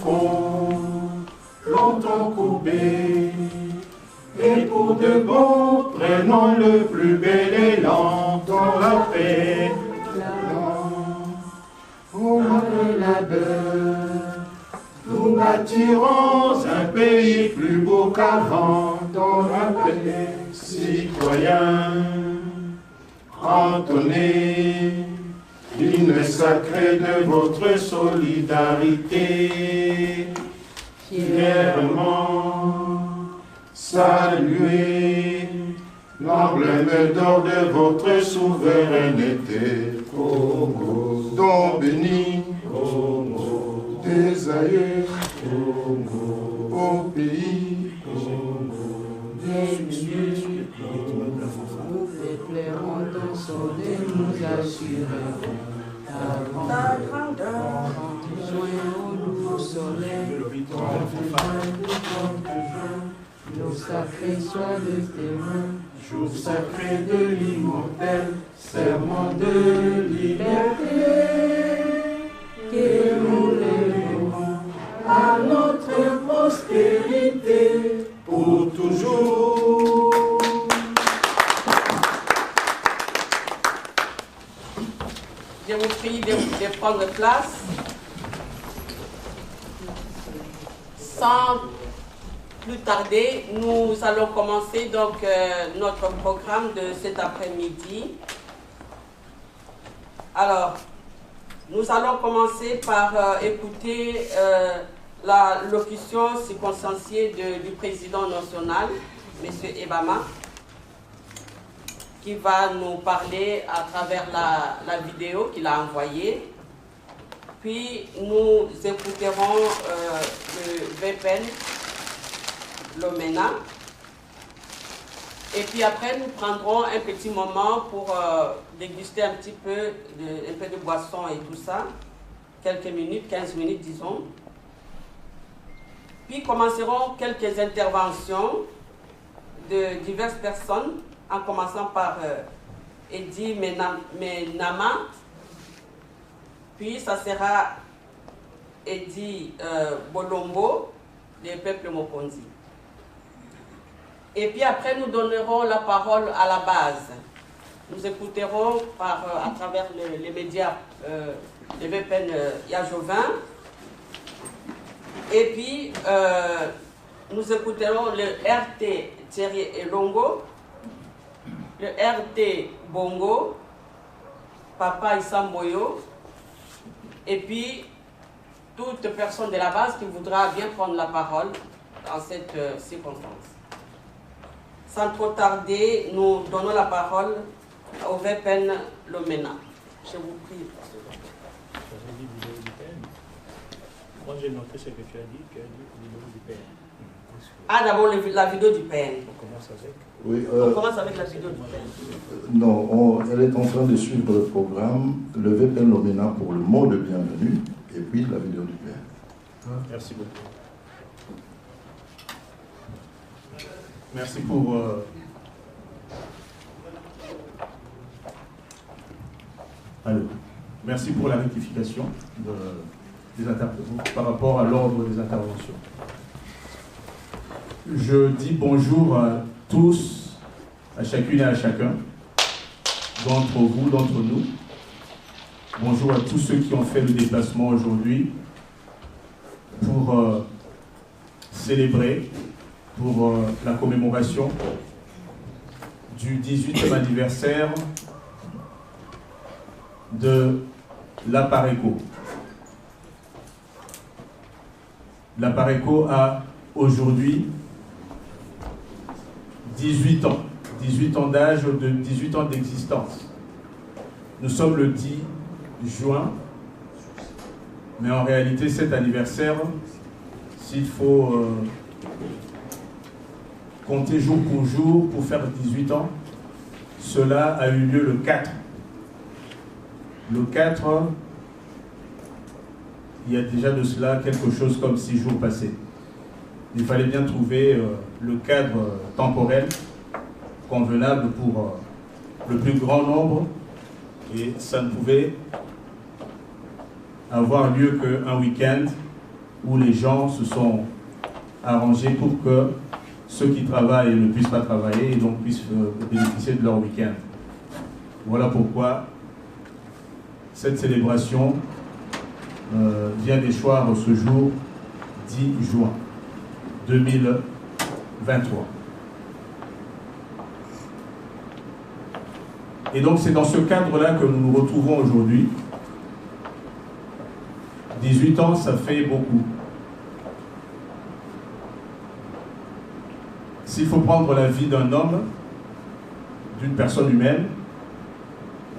troncs, longtemps courbés. Et pour de bon, prenons le plus bel élan dans la paix. Pour le labeur, nous bâtirons un pays plus beau qu'avant dans la paix. Citoyens, entonnez l'hymne sacré de votre solidarité. Fièrement, saluez l'emblème d'or de votre souveraineté. Congo, don béni, Congo, des aïeux, Congo, au pays, Congo, des milieux, nous déplairons ton soleil, nous assurerons ta grandeur. Joignons-nous au soleil, nos sacrés soient le témoin, jour sacré de l'immortel, serment de liberté, que nous lèverons à notre postérité pour toujours. Je vous prie de prendre place. Sans plus tarder, nous allons commencer donc notre programme de cet après-midi. Alors, nous allons commencer par écouter la locution circonstanciée du président national, M. Ebama, qui va nous parler à travers la vidéo qu'il a envoyée. Puis nous écouterons le VPN Lomena. Et puis après, nous prendrons un petit moment pour déguster un petit peu de boisson et tout ça. Quelques minutes, 15 minutes disons. Puis commencerons quelques interventions de diverses personnes, en commençant par Eddie Menama. Puis ça sera Eddie Bolombo, des peuples Mokonzi. Et puis après, nous donnerons la parole à la base. Nous écouterons à travers les médias le VPN Yajovin. Et puis, nous écouterons le RT Thierry Elongo, le RT Bongo, Papa Isamboyo, et puis toute personne de la base qui voudra bien prendre la parole dans cette circonstance. Sans trop tarder, nous donnons la parole au VPN Lomena. Je vous prie. Moi j'ai noté ce que tu as dit vidéo du PN. Ah, d'abord la vidéo du PN. On commence avec. Oui, on commence avec la vidéo du PN. Non, elle est en train de suivre le programme, le VPN Lomena pour le mot de bienvenue, et puis la vidéo du PN. Merci beaucoup. Merci pour merci pour la rectification des interventions par rapport à l'ordre des interventions. Je dis bonjour à tous, à chacune et à chacun d'entre vous, d'entre nous. Bonjour à tous ceux qui ont fait le déplacement aujourd'hui pour célébrer, pour la commémoration du 18e anniversaire de l'Apareco. L'Apareco a aujourd'hui 18 ans, 18 ans d'âge, 18 ans d'existence. Nous sommes le 10 juin, mais en réalité cet anniversaire, s'il faut compter jour pour jour pour faire 18 ans, cela a eu lieu le 4. Le 4, il y a déjà de cela quelque chose comme 6 jours passés. Il fallait bien trouver le cadre temporel convenable pour le plus grand nombre, et ça ne pouvait avoir lieu qu'un week-end où les gens se sont arrangés pour que ceux qui travaillent ne puissent pas travailler et donc puissent bénéficier de leur week-end. Voilà pourquoi cette célébration vient d'échoir ce jour 10 juin 2023. Et donc c'est dans ce cadre-là que nous nous retrouvons aujourd'hui. 18 ans, ça fait beaucoup. S'il faut prendre la vie d'un homme, d'une personne humaine,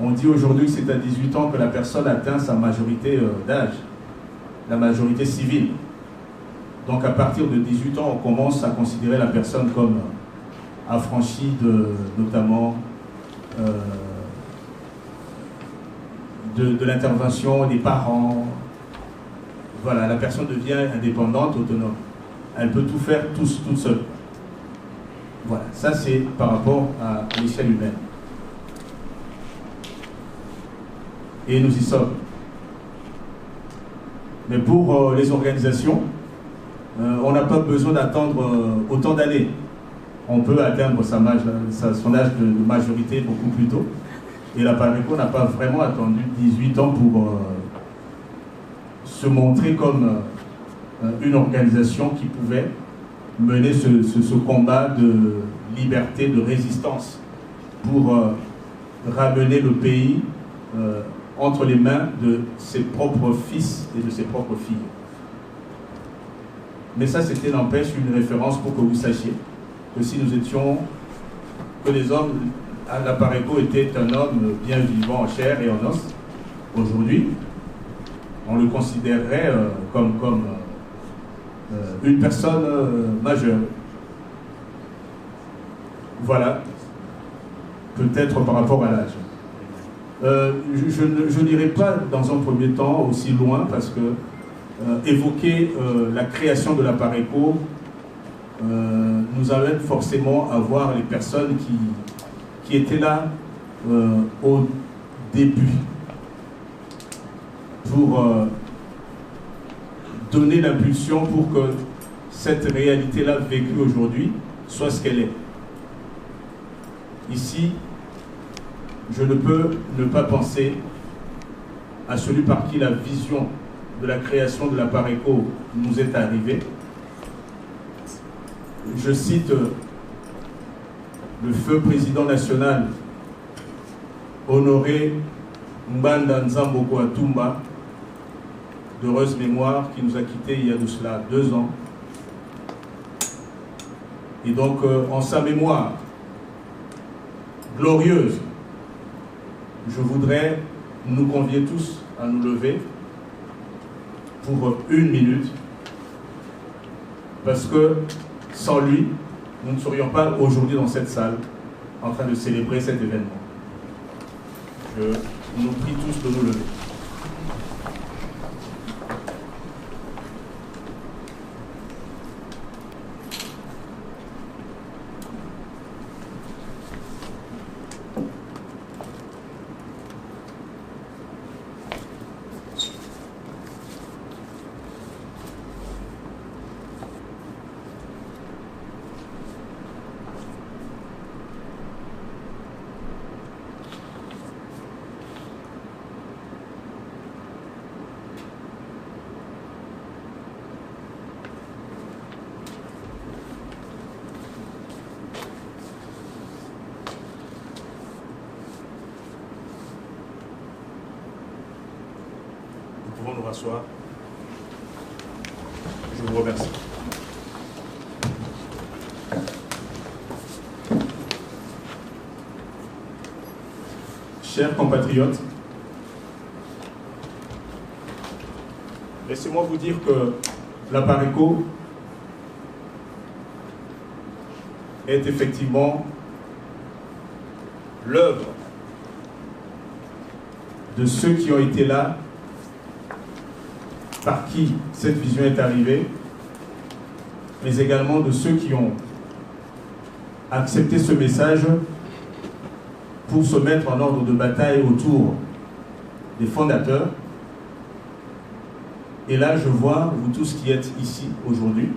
on dit aujourd'hui que c'est à 18 ans que la personne atteint sa majorité d'âge, la majorité civile. Donc à partir de 18 ans, on commence à considérer la personne comme affranchie notamment de l'intervention des parents. Voilà, la personne devient indépendante, autonome. Elle peut tout faire toute seule. Voilà, ça c'est par rapport à l'échelle humaine. Et nous y sommes. Mais pour les organisations, on n'a pas besoin d'attendre autant d'années. On peut atteindre son âge de majorité beaucoup plus tôt. Et la Pareco n'a pas vraiment attendu 18 ans pour se montrer comme une organisation qui pouvait mener ce combat de liberté, de résistance pour ramener le pays entre les mains de ses propres fils et de ses propres filles. Mais ça, c'était, n'empêche, une référence pour que vous sachiez que si nous étions, que les hommes, la Pareco était un homme bien vivant en chair et en os, aujourd'hui, on le considérerait comme une personne majeure. Voilà, peut-être par rapport à l'âge. Je n'irai pas dans un premier temps aussi loin parce que évoquer la création de la Pareco nous amène forcément à voir les personnes qui étaient là au début pour donner l'impulsion pour que cette réalité-là vécue aujourd'hui soit ce qu'elle est. Ici, je ne peux ne pas penser à celui par qui la vision de la création de la Pareco nous est arrivée. Je cite le feu président national Honoré Mbanda Nzamboko Atumba, d'heureuse mémoire, qui nous a quittés il y a de cela 2 ans. Et donc, en sa mémoire glorieuse, je voudrais nous convier tous à nous lever pour 1 minute, parce que sans lui, nous ne serions pas aujourd'hui dans cette salle en train de célébrer cet événement. Je nous prie tous de nous lever. Nous rasseoir. Je vous remercie. Chers compatriotes, laissez-moi vous dire que la Pareco est effectivement l'œuvre de ceux qui ont été là, par qui cette vision est arrivée, mais également de ceux qui ont accepté ce message pour se mettre en ordre de bataille autour des fondateurs Et là, je vois, vous tous qui êtes ici aujourd'hui,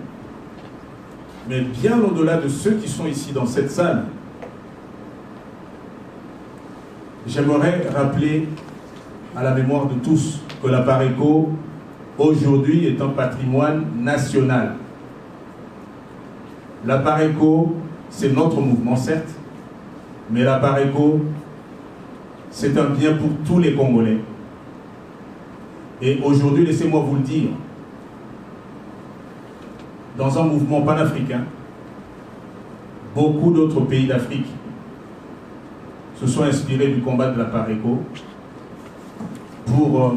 mais bien au-delà de ceux qui sont ici dans cette salle, j'aimerais rappeler à la mémoire de tous que la Pareco, aujourd'hui, est un patrimoine national. La Pareco, c'est notre mouvement, certes, mais la Pareco, c'est un bien pour tous les Congolais. Et aujourd'hui, laissez-moi vous le dire, dans un mouvement panafricain, beaucoup d'autres pays d'Afrique se sont inspirés du combat de la Pareco pour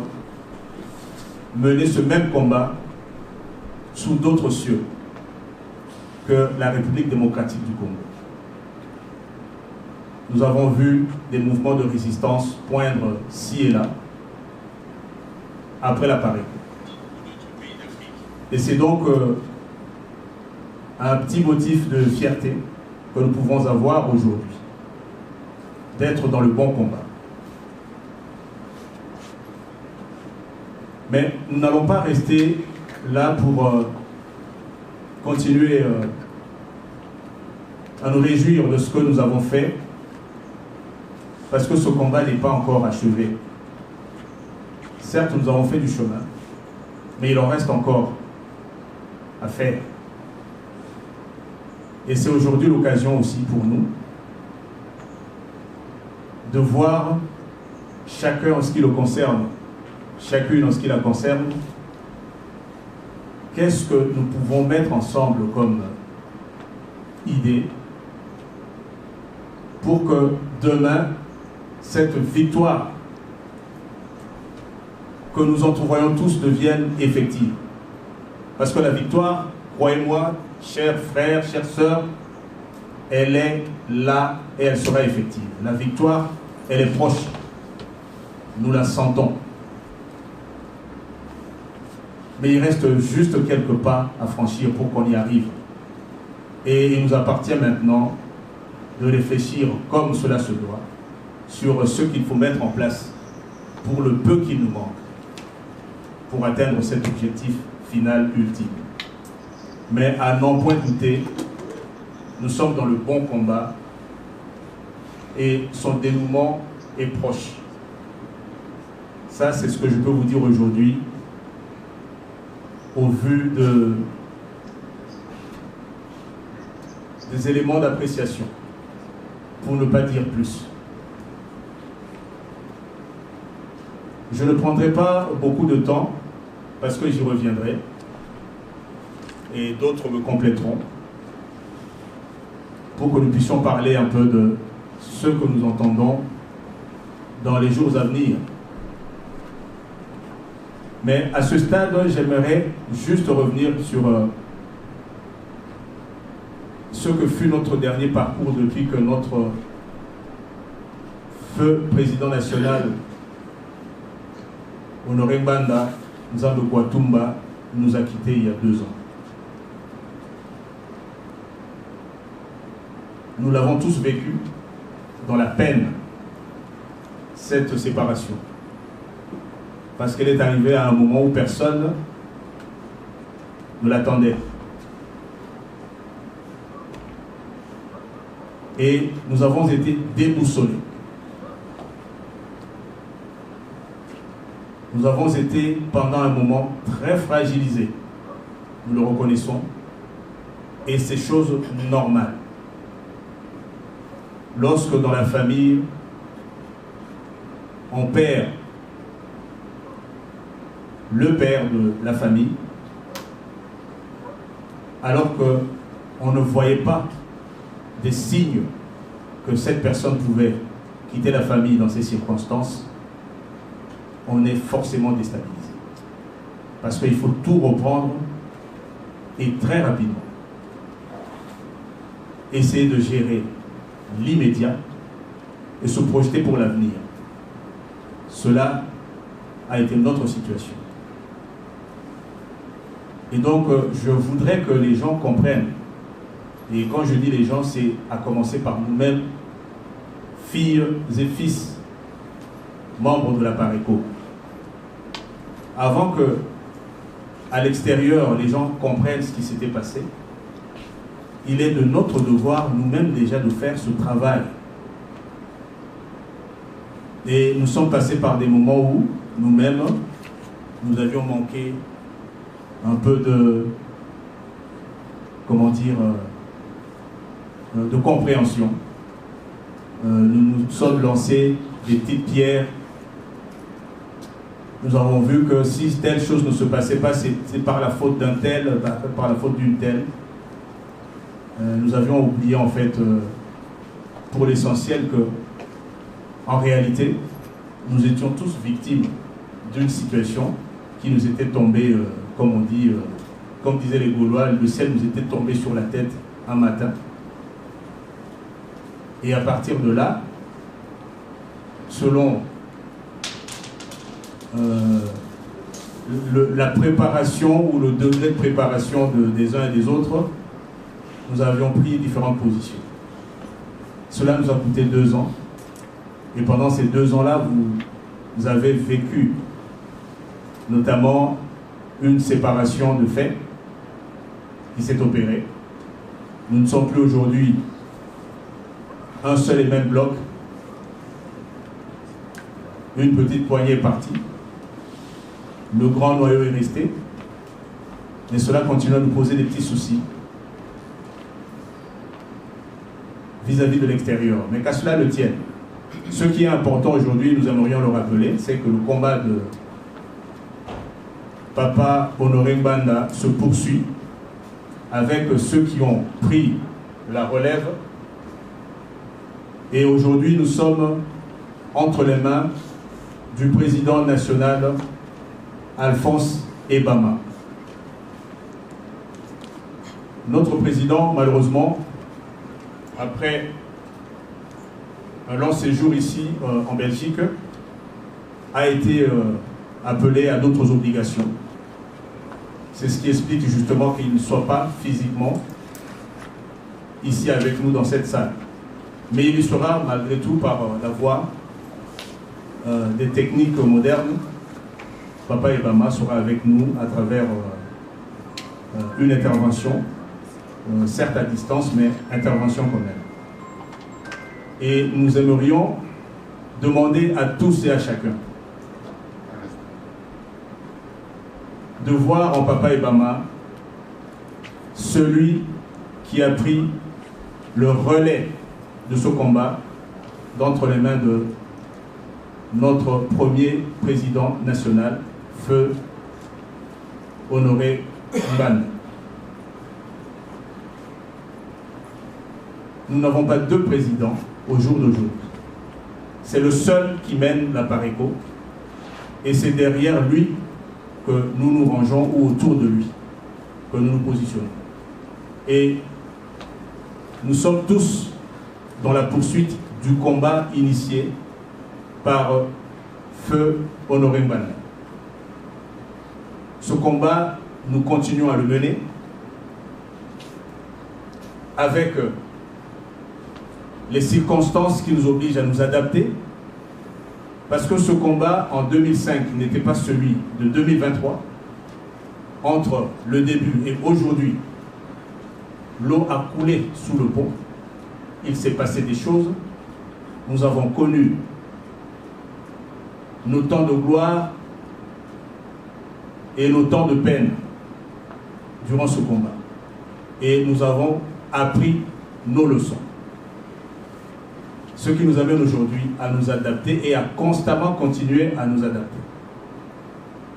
mener ce même combat sous d'autres cieux que la République démocratique du Congo. Nous avons vu des mouvements de résistance poindre ci et là après la Pareco. Et c'est donc un petit motif de fierté que nous pouvons avoir aujourd'hui, d'être dans le bon combat. Mais nous n'allons pas rester là pour continuer à nous réjouir de ce que nous avons fait, parce que ce combat n'est pas encore achevé. Certes, nous avons fait du chemin, mais il en reste encore à faire. Et c'est aujourd'hui l'occasion aussi pour nous de voir chacun en ce qui le concerne, chacune en ce qui la concerne, qu'est-ce que nous pouvons mettre ensemble comme idée pour que demain, cette victoire que nous entrevoyons tous devienne effective. Parce que la victoire, croyez-moi, chers frères, chères sœurs, elle est là et elle sera effective. La victoire, elle est proche. Nous la sentons. Mais il reste juste quelques pas à franchir pour qu'on y arrive. Et il nous appartient maintenant de réfléchir comme cela se doit sur ce qu'il faut mettre en place pour le peu qu'il nous manque pour atteindre cet objectif final ultime. Mais à n'en point douter, nous sommes dans le bon combat et son dénouement est proche. Ça, c'est ce que je peux vous dire aujourd'hui au vu des éléments d'appréciation, pour ne pas dire plus. Je ne prendrai pas beaucoup de temps, parce que j'y reviendrai, et d'autres me compléteront, pour que nous puissions parler un peu de ce que nous entendons dans les jours à venir. Mais à ce stade, j'aimerais juste revenir sur ce que fut notre dernier parcours depuis que notre feu président national, Honoré Mbanda Nzambe Kwatumba, nous a quittés il y a 2 ans. Nous l'avons tous vécu dans la peine, cette séparation. Parce qu'elle est arrivée à un moment où personne ne l'attendait. Et nous avons été déboussolés. Nous avons été pendant un moment très fragilisés. Nous le reconnaissons. Et c'est chose normale. Lorsque dans la famille, on perd le père de la famille, alors qu'on ne voyait pas des signes que cette personne pouvait quitter la famille dans ces circonstances, on est forcément déstabilisé. Parce qu'il faut tout reprendre et très rapidement. Essayer de gérer l'immédiat et se projeter pour l'avenir. Cela a été notre situation. Et donc, je voudrais que les gens comprennent. Et quand je dis les gens, c'est à commencer par nous-mêmes, filles et fils, membres de la Pareco. Avant que à l'extérieur, les gens comprennent ce qui s'était passé, il est de notre devoir, nous-mêmes déjà, de faire ce travail. Et nous sommes passés par des moments où, nous-mêmes, nous avions manqué un peu de, comment dire, de compréhension. Nous nous sommes lancés des petites pierres. Nous avons vu que si telle chose ne se passait pas, c'est par la faute d'un tel, par la faute d'une telle. Nous avions oublié en fait, pour l'essentiel, que en réalité, nous étions tous victimes d'une situation qui nous était tombée, comme on dit, comme disaient les Gaulois, le ciel nous était tombé sur la tête un matin. Et à partir de là, selon la préparation ou le degré de préparation des uns et des autres, nous avions pris différentes positions. Cela nous a coûté 2 ans. Et pendant ces 2 ans-là, vous avez vécu notamment une séparation de fait qui s'est opérée. Nous ne sommes plus aujourd'hui un seul et même bloc. Une petite poignée est partie. Le grand noyau est resté. Mais cela continue à nous poser des petits soucis vis-à-vis de l'extérieur. Mais qu'à cela le tienne. Ce qui est important aujourd'hui, nous aimerions le rappeler, c'est que le combat de Papa Honoré Mbanda se poursuit avec ceux qui ont pris la relève. Et aujourd'hui, nous sommes entre les mains du président national Alphonse Ebama. Notre président, malheureusement, après un long séjour ici en Belgique, a été appelé à d'autres obligations. C'est ce qui explique justement qu'il ne soit pas physiquement ici avec nous dans cette salle. Mais il y sera malgré tout par la voie des techniques modernes. Papa Ebama sera avec nous à travers une intervention, certes à distance, mais intervention quand même. Et nous aimerions demander à tous et à chacun de voir en Papa Ebama celui qui a pris le relais de ce combat d'entre les mains de notre premier président national, Feu Honoré Mbanda. Nous n'avons pas 2 présidents au jour d'aujourd'hui. C'est le seul qui mène la Pareco et c'est derrière lui que nous nous rangeons ou autour de lui que nous nous positionnons. Et nous sommes tous dans la poursuite du combat initié par Feu Honoré Mbanda. Ce combat, nous continuons à le mener avec les circonstances qui nous obligent à nous adapter, parce que ce combat en 2005 n'était pas celui de 2023. Entre le début et aujourd'hui, l'eau a coulé sous le pont, il s'est passé des choses, nous avons connu nos temps de gloire et nos temps de peine durant ce combat. Et nous avons appris nos leçons. Ce qui nous amène aujourd'hui à nous adapter et à constamment continuer à nous adapter.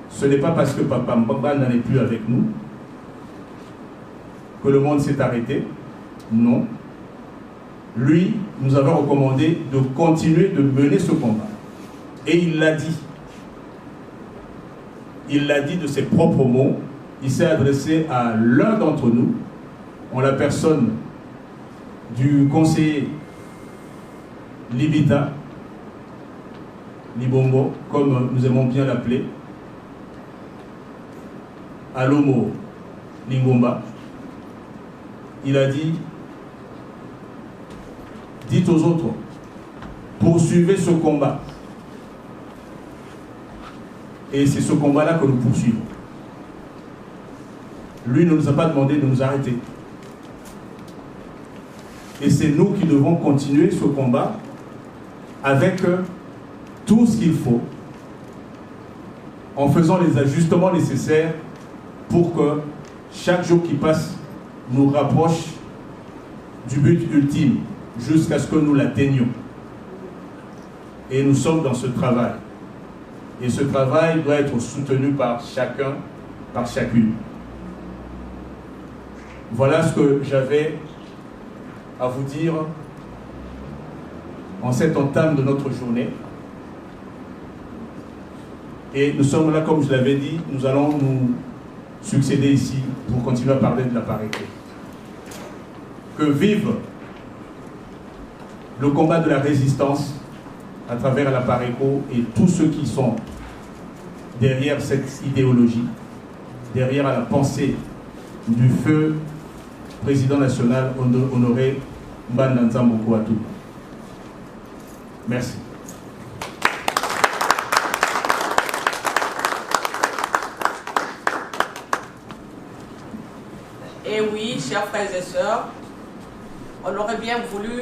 Ce n'est pas parce que Papa Mbanda n'est plus avec nous que le monde s'est arrêté. Non. Lui, nous avons recommandé de continuer de mener ce combat. Et il l'a dit. Il l'a dit de ses propres mots. Il s'est adressé à l'un d'entre nous, en la personne du conseiller Libita, Libongo, comme nous aimons bien l'appeler, Alomo Lingomba. Il a dit, dites aux autres, poursuivez ce combat. Et c'est ce combat-là que nous poursuivons. Lui ne nous a pas demandé de nous arrêter. Et c'est nous qui devons continuer ce combat avec tout ce qu'il faut, en faisant les ajustements nécessaires pour que chaque jour qui passe nous rapproche du but ultime, jusqu'à ce que nous l'atteignions. Et nous sommes dans ce travail. Et ce travail doit être soutenu par chacun, par chacune. Voilà ce que j'avais à vous dire en cette entame de notre journée. Et nous sommes là, comme je l'avais dit, nous allons nous succéder ici pour continuer à parler de la parité. Que vive le combat de la résistance à travers la Pareco et tous ceux qui sont derrière cette idéologie, derrière la pensée du feu président national honoré Mbanda Nzambo Kouatou. Merci. Et oui, chers frères et sœurs, on aurait bien voulu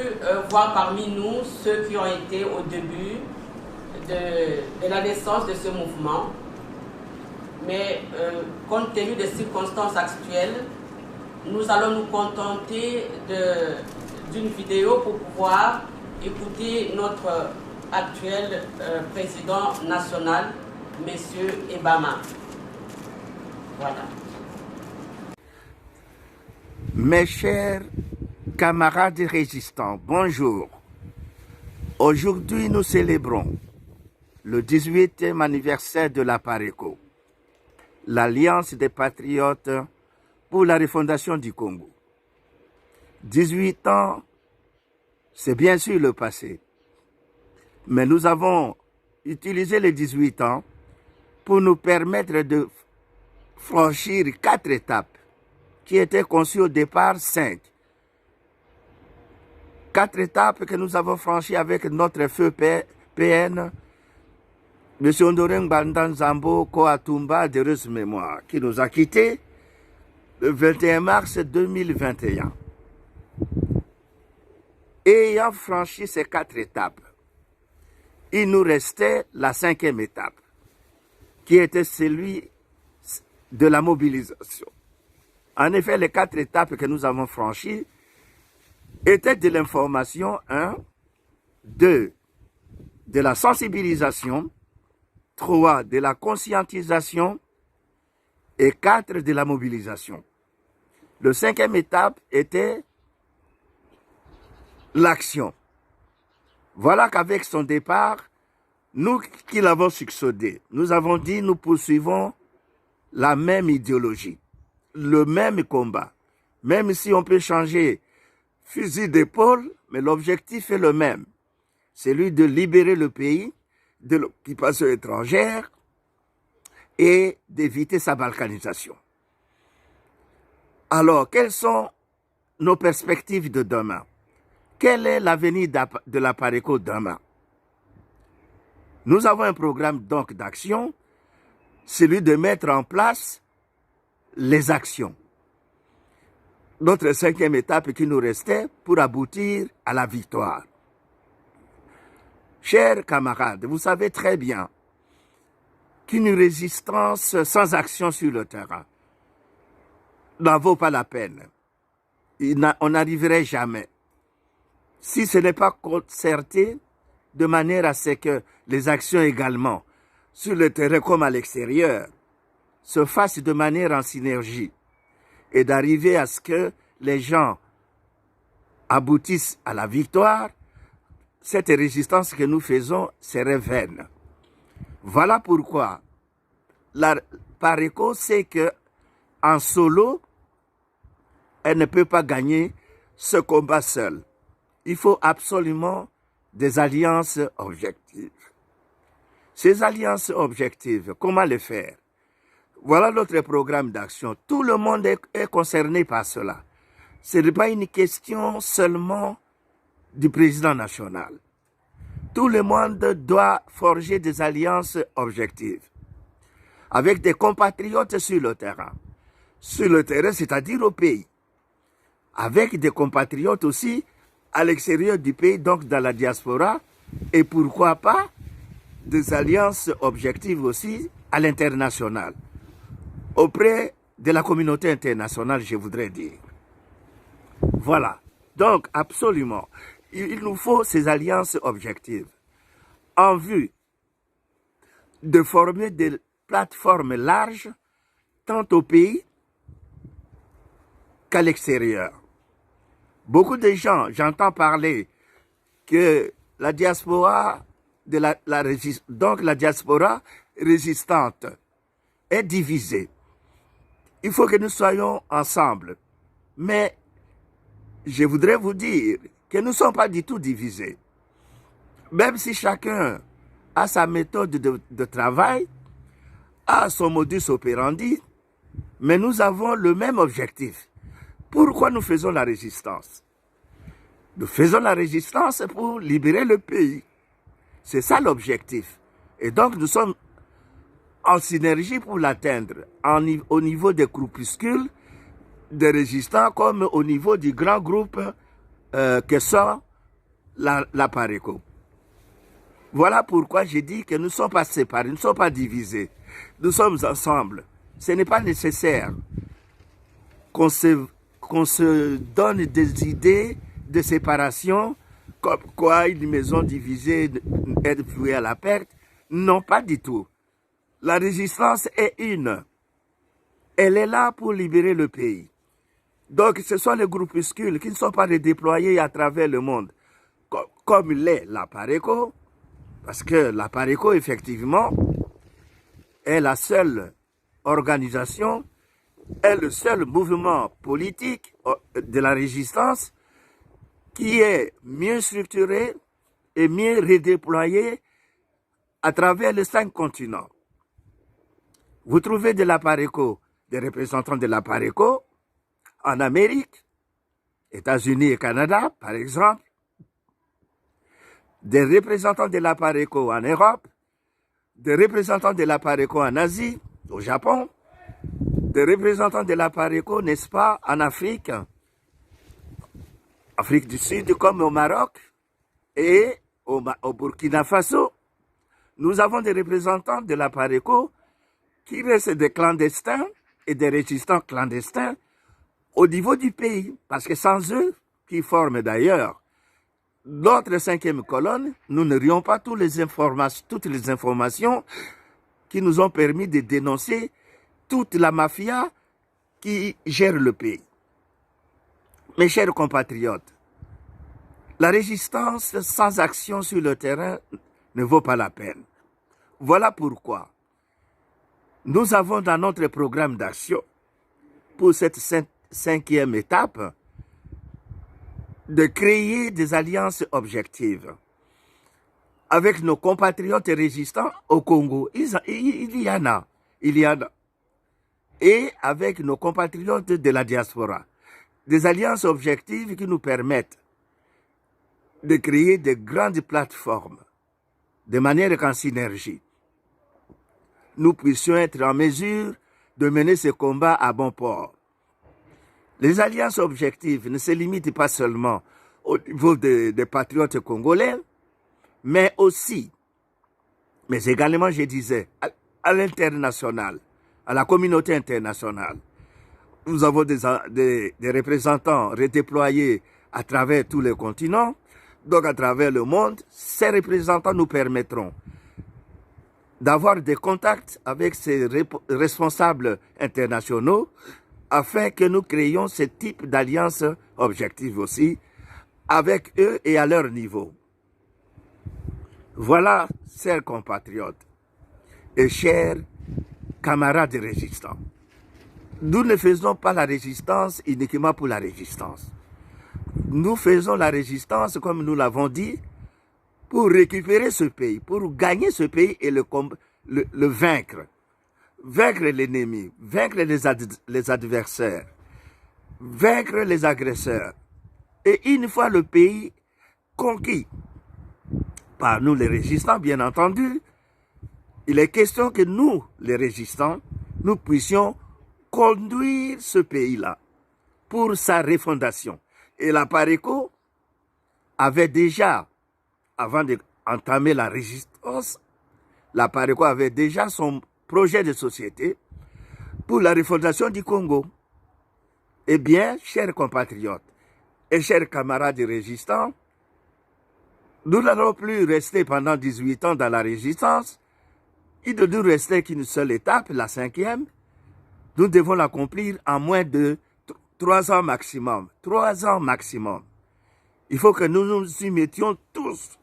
voir parmi nous ceux qui ont été au début de la naissance de ce mouvement. Mais compte tenu des circonstances actuelles, nous allons nous contenter d'une vidéo pour pouvoir écouter notre actuel président national, M. Ebama. Voilà. Mes chers camarades résistants, bonjour. Aujourd'hui, nous célébrons le 18e anniversaire de la Pareco, l'Alliance des patriotes pour la refondation du Congo. 18 ans, c'est bien sûr le passé, mais nous avons utilisé les 18 ans pour nous permettre de franchir 4 étapes qui étaient conçues au départ 5. 4 étapes que nous avons franchies avec notre feu PN, M. Honoré Mbanda Nzambo Kouatumba, d'heureuse mémoire, qui nous a quittés le 21 mars 2021. Ayant franchi ces 4 étapes, il nous restait la 5e étape, qui était celui de la mobilisation. En effet, les 4 étapes que nous avons franchies étaient de l'information, 1, 2, de la sensibilisation, 3, de la conscientisation et 4, de la mobilisation. Le 5e étape était l'action. Voilà qu'avec son départ, nous qui l'avons succédé, nous avons dit nous poursuivons la même idéologie, le même combat. Même si on peut changer fusil d'épaule, mais l'objectif est le même. Celui de libérer le pays de l'occupation étrangère et d'éviter sa balkanisation. Alors, quelles sont nos perspectives de demain? Quel est l'avenir de la Pareco demain? Nous avons un programme donc d'action, celui de mettre en place les actions. Notre 5e étape qui nous restait pour aboutir à la victoire. Chers camarades, vous savez très bien qu'une résistance sans action sur le terrain n'en vaut pas la peine. On n'arriverait jamais. Si ce n'est pas concerté de manière à ce que les actions également, sur le terrain comme à l'extérieur, se fassent de manière en synergie et d'arriver à ce que les gens aboutissent à la victoire, cette résistance que nous faisons serait vaine. Voilà pourquoi la Pareco sait que en solo, elle ne peut pas gagner ce combat seul. Il faut absolument des alliances objectives. Ces alliances objectives, comment les faire? Voilà notre programme d'action. Tout le monde est concerné par cela. Ce n'est pas une question seulement du président national. Tout le monde doit forger des alliances objectives avec des compatriotes sur le terrain. sur le terrain, c'est-à-dire au pays, avec des compatriotes aussi à l'extérieur du pays, donc dans la diaspora, et pourquoi pas des alliances objectives aussi à l'international, auprès de la communauté internationale, je voudrais dire. Voilà. Donc, absolument, il nous faut ces alliances objectives en vue de former des plateformes larges, tant au pays qu'à l'extérieur. Beaucoup de gens, j'entends parler que la diaspora donc la diaspora résistante est divisée. Il faut que nous soyons ensemble. Mais je voudrais vous dire que nous ne sommes pas du tout divisés. Même si chacun a sa méthode de travail, a son modus operandi, mais nous avons le même objectif. Pourquoi nous faisons la résistance? Nous faisons la résistance pour libérer le pays. C'est ça l'objectif. Et donc nous sommes en synergie pour l'atteindre, au niveau des groupuscules, des résistants, comme au niveau du grand groupe que sont la Pareco. Voilà pourquoi j'ai dit que nous ne sommes pas séparés, nous ne sommes pas divisés. Nous sommes ensemble. Ce n'est pas nécessaire qu'on se donne des idées de séparation, comme quoi une maison divisée est vouée à la perte. Non, pas du tout. La résistance est une. Elle est là pour libérer le pays. Donc, ce sont les groupuscules qui ne sont pas redéployés à travers le monde, comme l'est la Pareco, parce que la Pareco, effectivement, est la seule organisation, est le seul mouvement politique de la résistance qui est mieux structuré et mieux redéployé à travers les 5 continents. Vous trouvez de la Pareco, des représentants de la Pareco en Amérique, États-Unis et Canada, par exemple, des représentants de la Pareco en Europe, des représentants de la Pareco en Asie, au Japon, des représentants de la Pareco, n'est-ce pas, en Afrique, Afrique du Sud comme au Maroc et au Burkina Faso. Nous avons des représentants de la Pareco qui restent des clandestins et des résistants clandestins au niveau du pays, parce que sans eux, qui forment d'ailleurs notre 5e colonne, nous n'aurions pas toutes les informations qui nous ont permis de dénoncer toute la mafia qui gère le pays. Mes chers compatriotes, la résistance sans action sur le terrain ne vaut pas la peine. Voilà pourquoi nous avons dans notre programme d'action, pour cette 5e étape, de créer des alliances objectives avec nos compatriotes résistants au Congo. Il y en a. Et avec nos compatriotes de la diaspora. Des alliances objectives qui nous permettent de créer de grandes plateformes, de manière qu'en synergie, nous puissions être en mesure de mener ce combat à bon port. Les alliances objectives ne se limitent pas seulement au niveau des patriotes congolais, mais aussi, mais également, je disais, à l'international, à la communauté internationale. Nous avons des représentants redéployés à travers tous les continents, donc à travers le monde. Ces représentants nous permettront d'avoir des contacts avec ces responsables internationaux afin que nous créions ce type d'alliance objective aussi avec eux et à leur niveau. Voilà, chers compatriotes et chers camarades résistants. Nous ne faisons pas la résistance uniquement pour la résistance. Nous faisons la résistance, comme nous l'avons dit, pour récupérer ce pays, pour gagner ce pays et le vaincre. Vaincre l'ennemi, vaincre les adversaires, vaincre les agresseurs. Et une fois le pays conquis, par nous les résistants, bien entendu, il est question que nous, les résistants, nous puissions conduire ce pays-là pour sa refondation. Et la PARECO avait déjà, avant d'entamer la résistance, la PARECO avait déjà son projet de société pour la refondation du Congo. Eh bien, chers compatriotes et chers camarades résistants, nous n'allons plus rester pendant 18 ans dans la résistance. Il ne nous restait qu'une seule étape, la 5e. Nous devons l'accomplir en moins de 3 ans maximum. 3 ans maximum. Il faut que nous nous y mettions tous.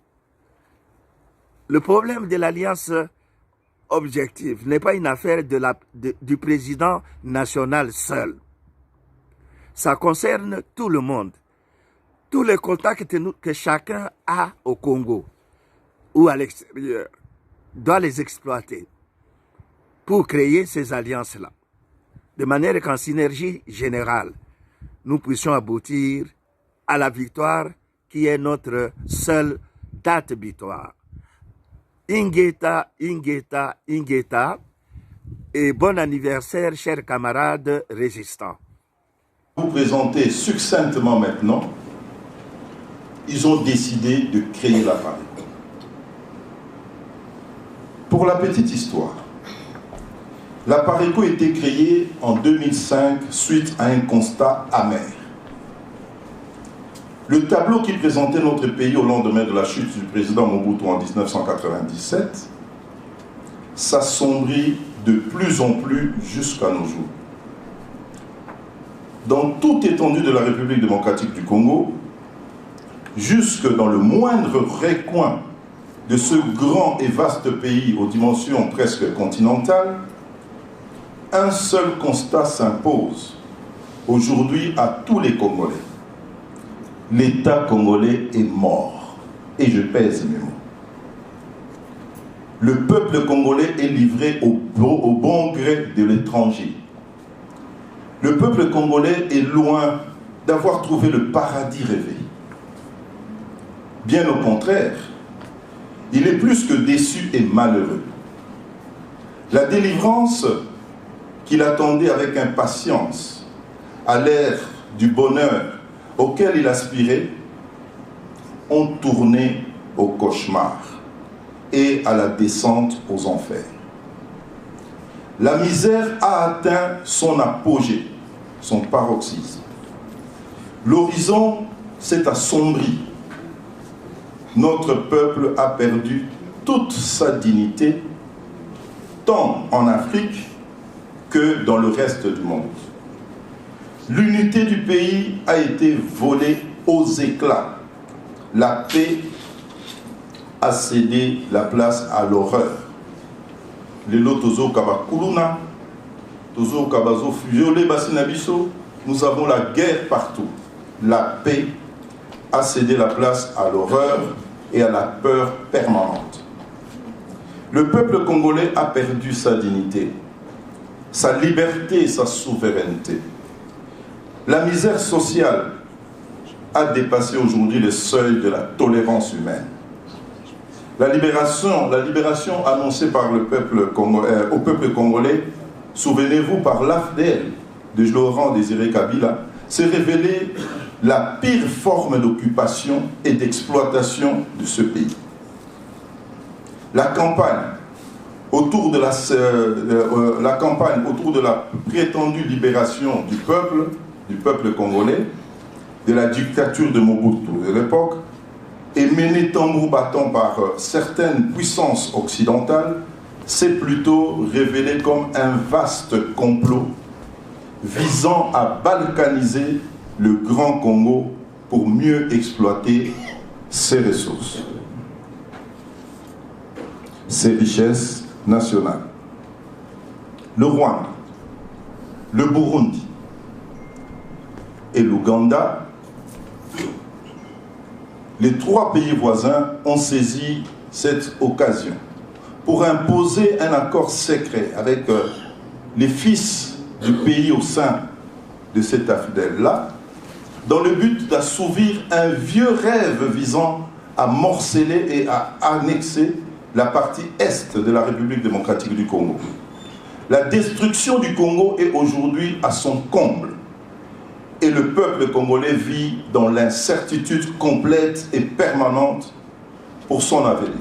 Le problème de l'alliance objective n'est pas une affaire du président national seul. Ça concerne tout le monde. Tous les contacts que chacun a au Congo ou à l'extérieur doit les exploiter pour créer ces alliances-là. De manière qu'en synergie générale, nous puissions aboutir à la victoire qui est notre seule date butoir. Ingeta, Ingeta, Ingeta, et bon anniversaire, chers camarades résistants. Vous présenter succinctement maintenant, ils ont décidé de créer la PARECO. Pour la petite histoire, la PARECO a été créée en 2005 suite à un constat amer. Le tableau qui présentait notre pays au lendemain de la chute du président Mobutu en 1997 s'assombrit de plus en plus jusqu'à nos jours. Dans toute étendue de la République démocratique du Congo, jusque dans le moindre recoin de ce grand et vaste pays aux dimensions presque continentales, un seul constat s'impose aujourd'hui à tous les Congolais. L'État congolais est mort, et je pèse mes mots. Le peuple congolais est livré au bon gré de l'étranger. Le peuple congolais est loin d'avoir trouvé le paradis rêvé. Bien au contraire, il est plus que déçu et malheureux. La délivrance qu'il attendait avec impatience à l'ère du bonheur auquel il aspirait ont tourné au cauchemar et à la descente aux enfers. La misère a atteint son apogée, son paroxysme. L'horizon s'est assombri. Notre peuple a perdu toute sa dignité, tant en Afrique que dans le reste du monde. L'unité du pays a été volée aux éclats. La paix a cédé la place à l'horreur. Lelo tozo kabakuluna, tozo kabazo violé basinabiso, nous avons la guerre partout. La paix a cédé la place à l'horreur et à la peur permanente. Le peuple congolais a perdu sa dignité, sa liberté et sa souveraineté. La misère sociale a dépassé aujourd'hui le seuil de la tolérance humaine. La libération annoncée par le peuple au peuple congolais, souvenez-vous, par l'AFDL de Laurent Désiré Kabila, s'est révélée la pire forme d'occupation et d'exploitation de ce pays. La campagne autour de la prétendue libération du peuple congolais, de la dictature de Mobutu de l'époque, est menée tambour battant par certaines puissances occidentales, s'est plutôt révélée comme un vaste complot visant à balkaniser le Grand Congo pour mieux exploiter ses ressources, ses richesses nationales. Le Rwanda, le Burundi et l'Ouganda, les 3 pays voisins ont saisi cette occasion pour imposer un accord secret avec les fils du pays au sein de cette AFDL-là, dans le but d'assouvir un vieux rêve visant à morceler et à annexer la partie est de la République démocratique du Congo. La destruction du Congo est aujourd'hui à son comble. Et le peuple congolais vit dans l'incertitude complète et permanente pour son avenir.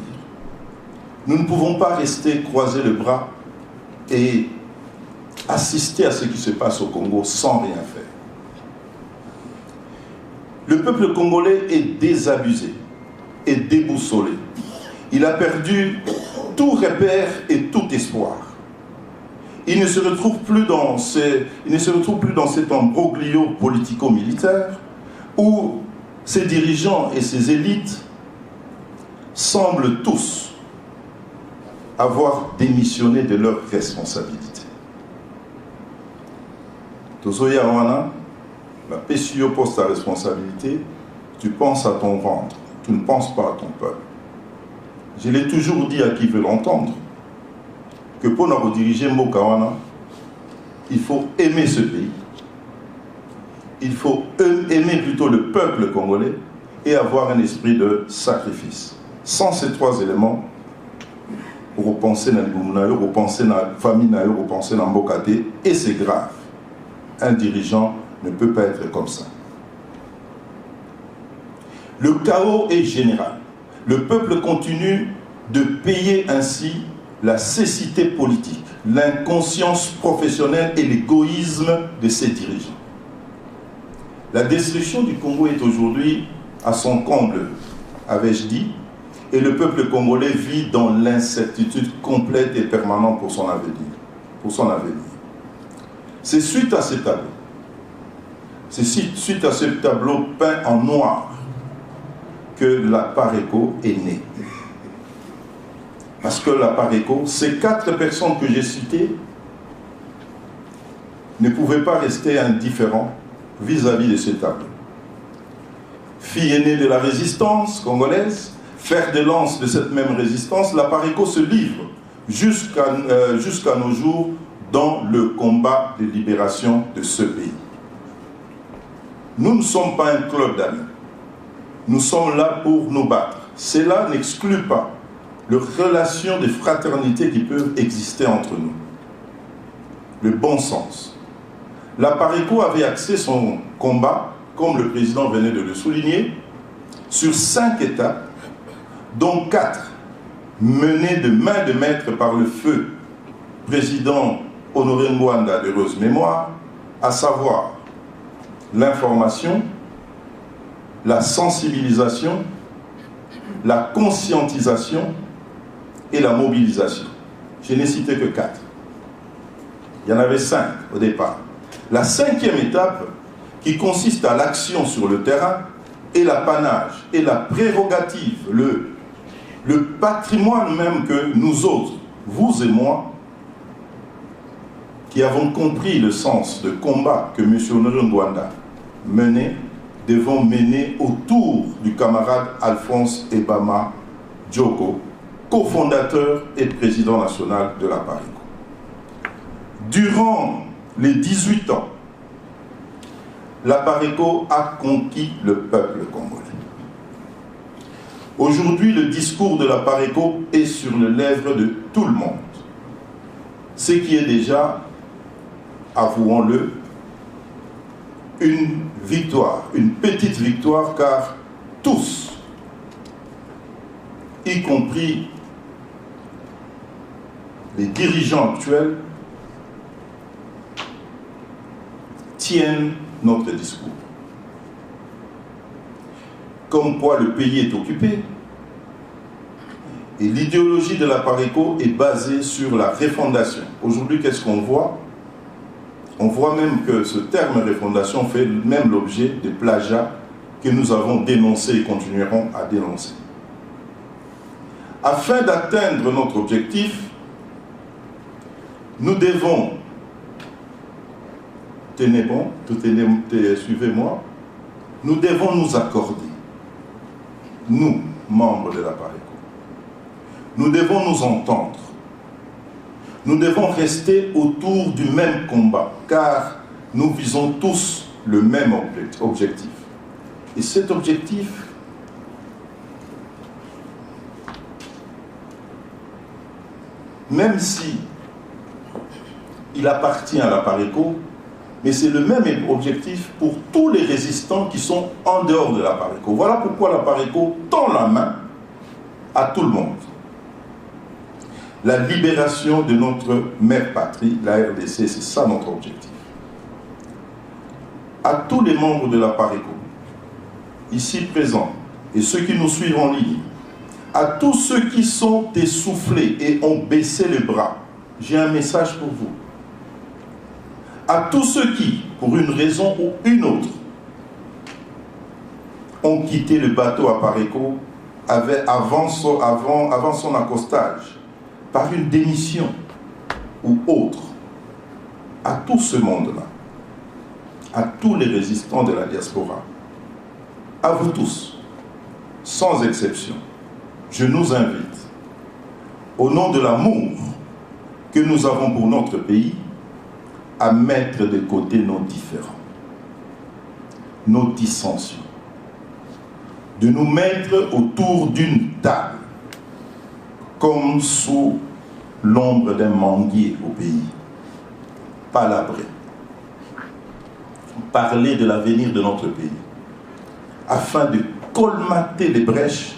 Nous ne pouvons pas rester croiser les bras et assister à ce qui se passe au Congo sans rien faire. Le peuple congolais est désabusé et déboussolé. Il a perdu tout repère et tout espoir. Il ne se retrouve plus dans cet imbroglio politico-militaire où ses dirigeants et ses élites semblent tous avoir démissionné de leurs responsabilités. Tozoya Wana, la PSUO pose ta responsabilité, tu penses à ton ventre, tu ne penses pas à ton peuple. Je l'ai toujours dit à qui veut l'entendre, que pour nous rediriger Mokawana, il faut aimer ce pays, il faut aimer plutôt le peuple congolais et avoir un esprit de sacrifice. Sans ces trois éléments, repenser dans l'Ibumunayo, repenser dans la famille, repenser dans Mbokate, et c'est grave. Un dirigeant ne peut pas être comme ça. Le chaos est général. Le peuple continue de payer ainsi la cécité politique, l'inconscience professionnelle et l'égoïsme de ses dirigeants. La destruction du Congo est aujourd'hui à son comble, avais-je dit, et le peuple congolais vit dans l'incertitude complète et permanente pour son avenir. C'est suite à ce tableau, suite à ce tableau peint en noir que la Pareco est née. Parce que la Pareco, ces 4 personnes que j'ai citées, ne pouvaient pas rester indifférents vis-à-vis de ce tableau. Fille aînée de la résistance congolaise, fer de lance de cette même résistance, la Pareco se livre jusqu'à nos jours dans le combat de libération de ce pays. Nous ne sommes pas un club d'amis. Nous sommes là pour nous battre. Cela n'exclut pas les relations de fraternité qui peuvent exister entre nous. Le bon sens. La Pareco avait axé son combat, comme le président venait de le souligner, sur 5 étapes, dont 4 menées de main de maître par le feu président Honoré Ngwanda d'heureuse mémoire, à savoir l'information, la sensibilisation, la conscientisation et la mobilisation. Je n'ai cité que 4. Il y en avait 5 au départ. La 5e étape, qui consiste à l'action sur le terrain, est l'apanage et la prérogative, le patrimoine même que nous autres, vous et moi, qui avons compris le sens de combat que M. Honoré Ngwanda menait, devons mener autour du camarade Alphonse Ebama Djoko, cofondateur et président national de la Pareco. Durant les 18 ans, la Pareco a conquis le peuple congolais. Aujourd'hui, le discours de la Pareco est sur les lèvres de tout le monde. Ce qui est déjà, avouons-le, une victoire, une petite victoire, car tous, y compris les dirigeants actuels, tiennent notre discours. Comme quoi le pays est occupé. Et l'idéologie de la Pareco est basée sur la refondation. Aujourd'hui, qu'est-ce qu'on voit? On voit même que ce terme refondation fait même l'objet des plagiats que nous avons dénoncés et continuerons à dénoncer. Afin d'atteindre notre objectif, nous devons, tenez bon, suivez-moi, nous devons nous accorder, nous, membres de la Pareco, nous devons nous entendre. Nous devons rester autour du même combat, car nous visons tous le même objectif. Et cet objectif, même si il appartient à la Pareco, mais c'est le même objectif pour tous les résistants qui sont en dehors de la Pareco. Voilà pourquoi la Pareco tend la main à tout le monde. La libération de notre mère patrie, la RDC, c'est ça notre objectif. À tous les membres de la Pareco, ici présents, et ceux qui nous suivent en ligne, à tous ceux qui sont essoufflés et ont baissé les bras, j'ai un message pour vous. À tous ceux qui, pour une raison ou une autre, ont quitté le bateau à Pareco avant son accostage, par une démission ou autre, à tout ce monde-là, à tous les résistants de la diaspora, à vous tous, sans exception, je nous invite, au nom de l'amour que nous avons pour notre pays, à mettre de côté nos différends, nos dissensions, de nous mettre autour d'une table, comme sous l'ombre d'un manguier au pays, palabrer, parler de l'avenir de notre pays, afin de colmater les brèches,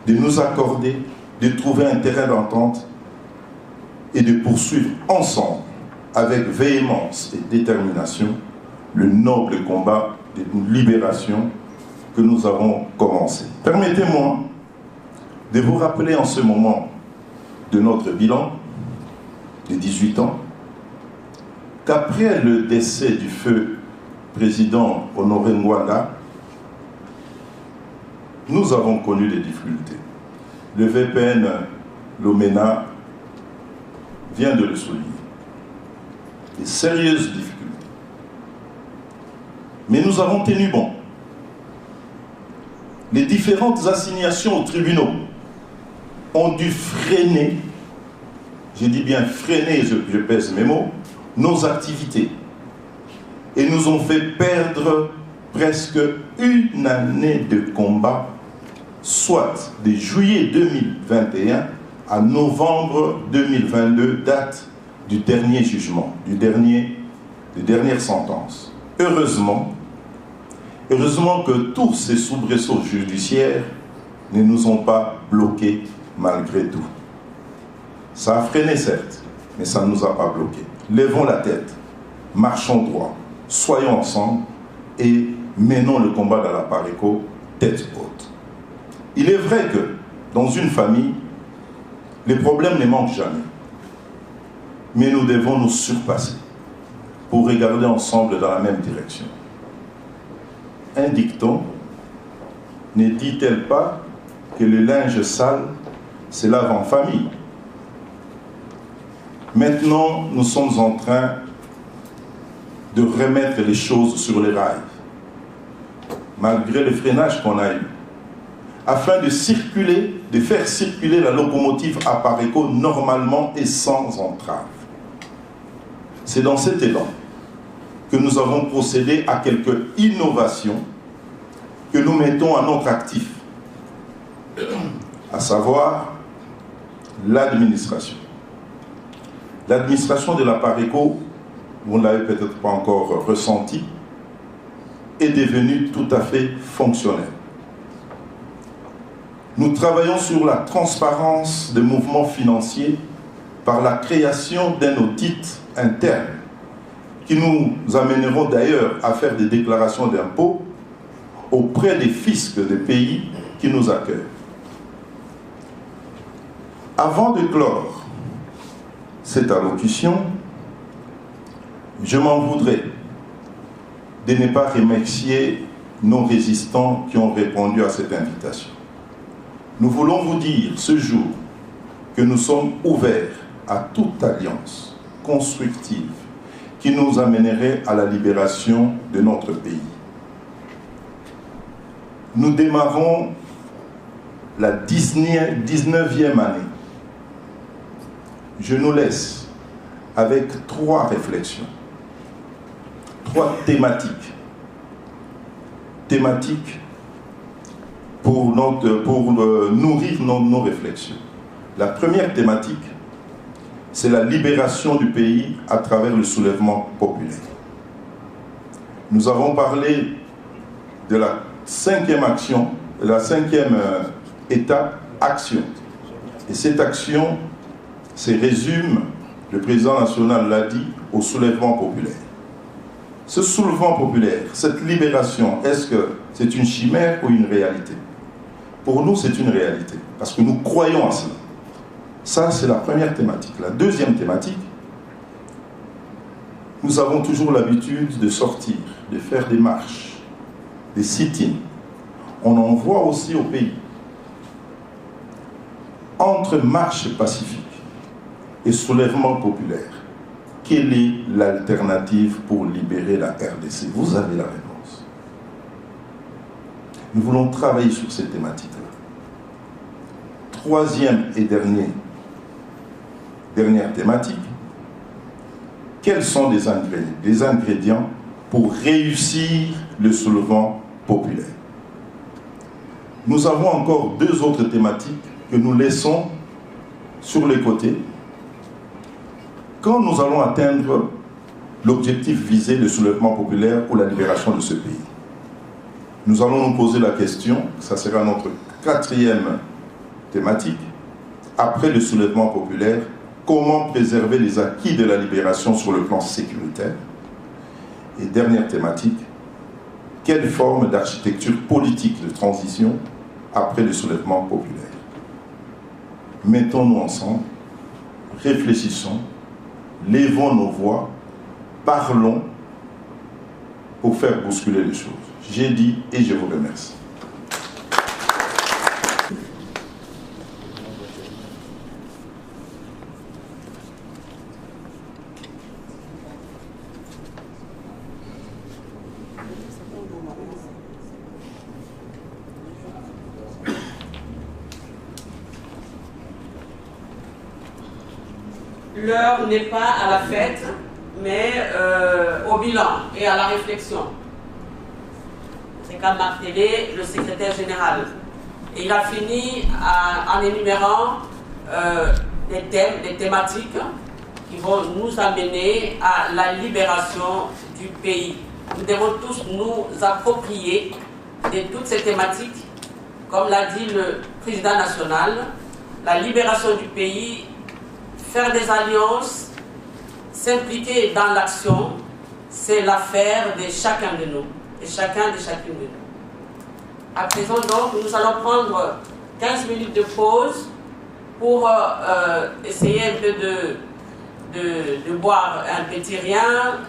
de nous accorder, de trouver un terrain d'entente et de poursuivre ensemble, avec véhémence et détermination, le noble combat de libération que nous avons commencé. Permettez-moi de vous rappeler en ce moment de notre bilan de 18 ans, qu'après le décès du feu président Honoré Ngouanda, nous avons connu des difficultés. Le VPN Lomena vient de le souligner. Des sérieuses difficultés. Mais nous avons tenu bon. Les différentes assignations aux tribunaux ont dû freiner, je dis bien freiner, je pèse mes mots, nos activités. Et nous ont fait perdre presque une année de combat, soit de juillet 2021 à novembre 2022, date du dernier jugement, de dernière sentence. Heureusement que tous ces soubresauts judiciaires ne nous ont pas bloqués malgré tout. Ça a freiné certes, mais ça ne nous a pas bloqués. Levons la tête, marchons droit, soyons ensemble et menons le combat dans la Pareco tête haute. Il est vrai que dans une famille, les problèmes ne manquent jamais. Mais nous devons nous surpasser pour regarder ensemble dans la même direction. Un dicton ne dit-elle pas que le linge sale se lave en famille? Maintenant, nous sommes en train de remettre les choses sur les rails, malgré le freinage qu'on a eu, afin de faire circuler la locomotive à Pareco normalement et sans entrave. C'est dans cet élan que nous avons procédé à quelques innovations que nous mettons à notre actif, à savoir l'administration. L'administration de la Pareco, vous ne l'avez peut-être pas encore ressenti, est devenue tout à fait fonctionnelle. Nous travaillons sur la transparence des mouvements financiers par la création d'un audit interne qui nous amèneront d'ailleurs à faire des déclarations d'impôts auprès des fiscs des pays qui nous accueillent. Avant de clore cette allocution, je m'en voudrais de ne pas remercier nos résistants qui ont répondu à cette invitation. Nous voulons vous dire ce jour que nous sommes ouverts à toute alliance constructive qui nous amènerait à la libération de notre pays. Nous démarrons la 19e année. Je nous laisse avec 3 réflexions, 3 thématiques. Thématiques pour nourrir nos réflexions. La première thématique, c'est la libération du pays à travers le soulèvement populaire. Nous avons parlé de la 5e action, de la 5e étape, action. Et cette action se résume, le président national l'a dit, au soulèvement populaire. Ce soulèvement populaire, cette libération, est-ce que c'est une chimère ou une réalité? Pour nous, c'est une réalité, parce que nous croyons à cela. Ça, c'est la première thématique. La deuxième thématique, nous avons toujours l'habitude de sortir, de faire des marches, des sit-ins. On en voit aussi au pays. Entre marche pacifique et soulèvement populaire, quelle est l'alternative pour libérer la RDC? Vous avez la réponse. Nous voulons travailler sur ces thématiques-là. Troisième et dernière thématique, quels sont les ingrédients pour réussir le soulèvement populaire? Nous avons encore deux autres thématiques que nous laissons sur les côtés. Quand nous allons atteindre l'objectif visé, le soulèvement populaire ou la libération de ce pays, nous allons nous poser la question, ça sera notre quatrième thématique, après le soulèvement populaire, comment préserver les acquis de la libération sur le plan sécuritaire? Et dernière thématique, quelle forme d'architecture politique de transition après le soulèvement populaire? Mettons-nous ensemble, réfléchissons, levons nos voix, parlons pour faire bousculer les choses. J'ai dit et je vous remercie. L'heure n'est pas à la fête, mais au bilan et à la réflexion. C'est qu'a martelé le secrétaire général. Et il a fini en énumérant des thèmes, des thématiques qui vont nous amener à la libération du pays. Nous devons tous nous approprier de toutes ces thématiques, comme l'a dit le président national, la libération du pays, faire des alliances, s'impliquer dans l'action, c'est l'affaire de chacun de nous, de chacun, de chacune de nous. À présent donc, nous allons prendre 15 minutes de pause pour essayer un peu de boire un petit rien.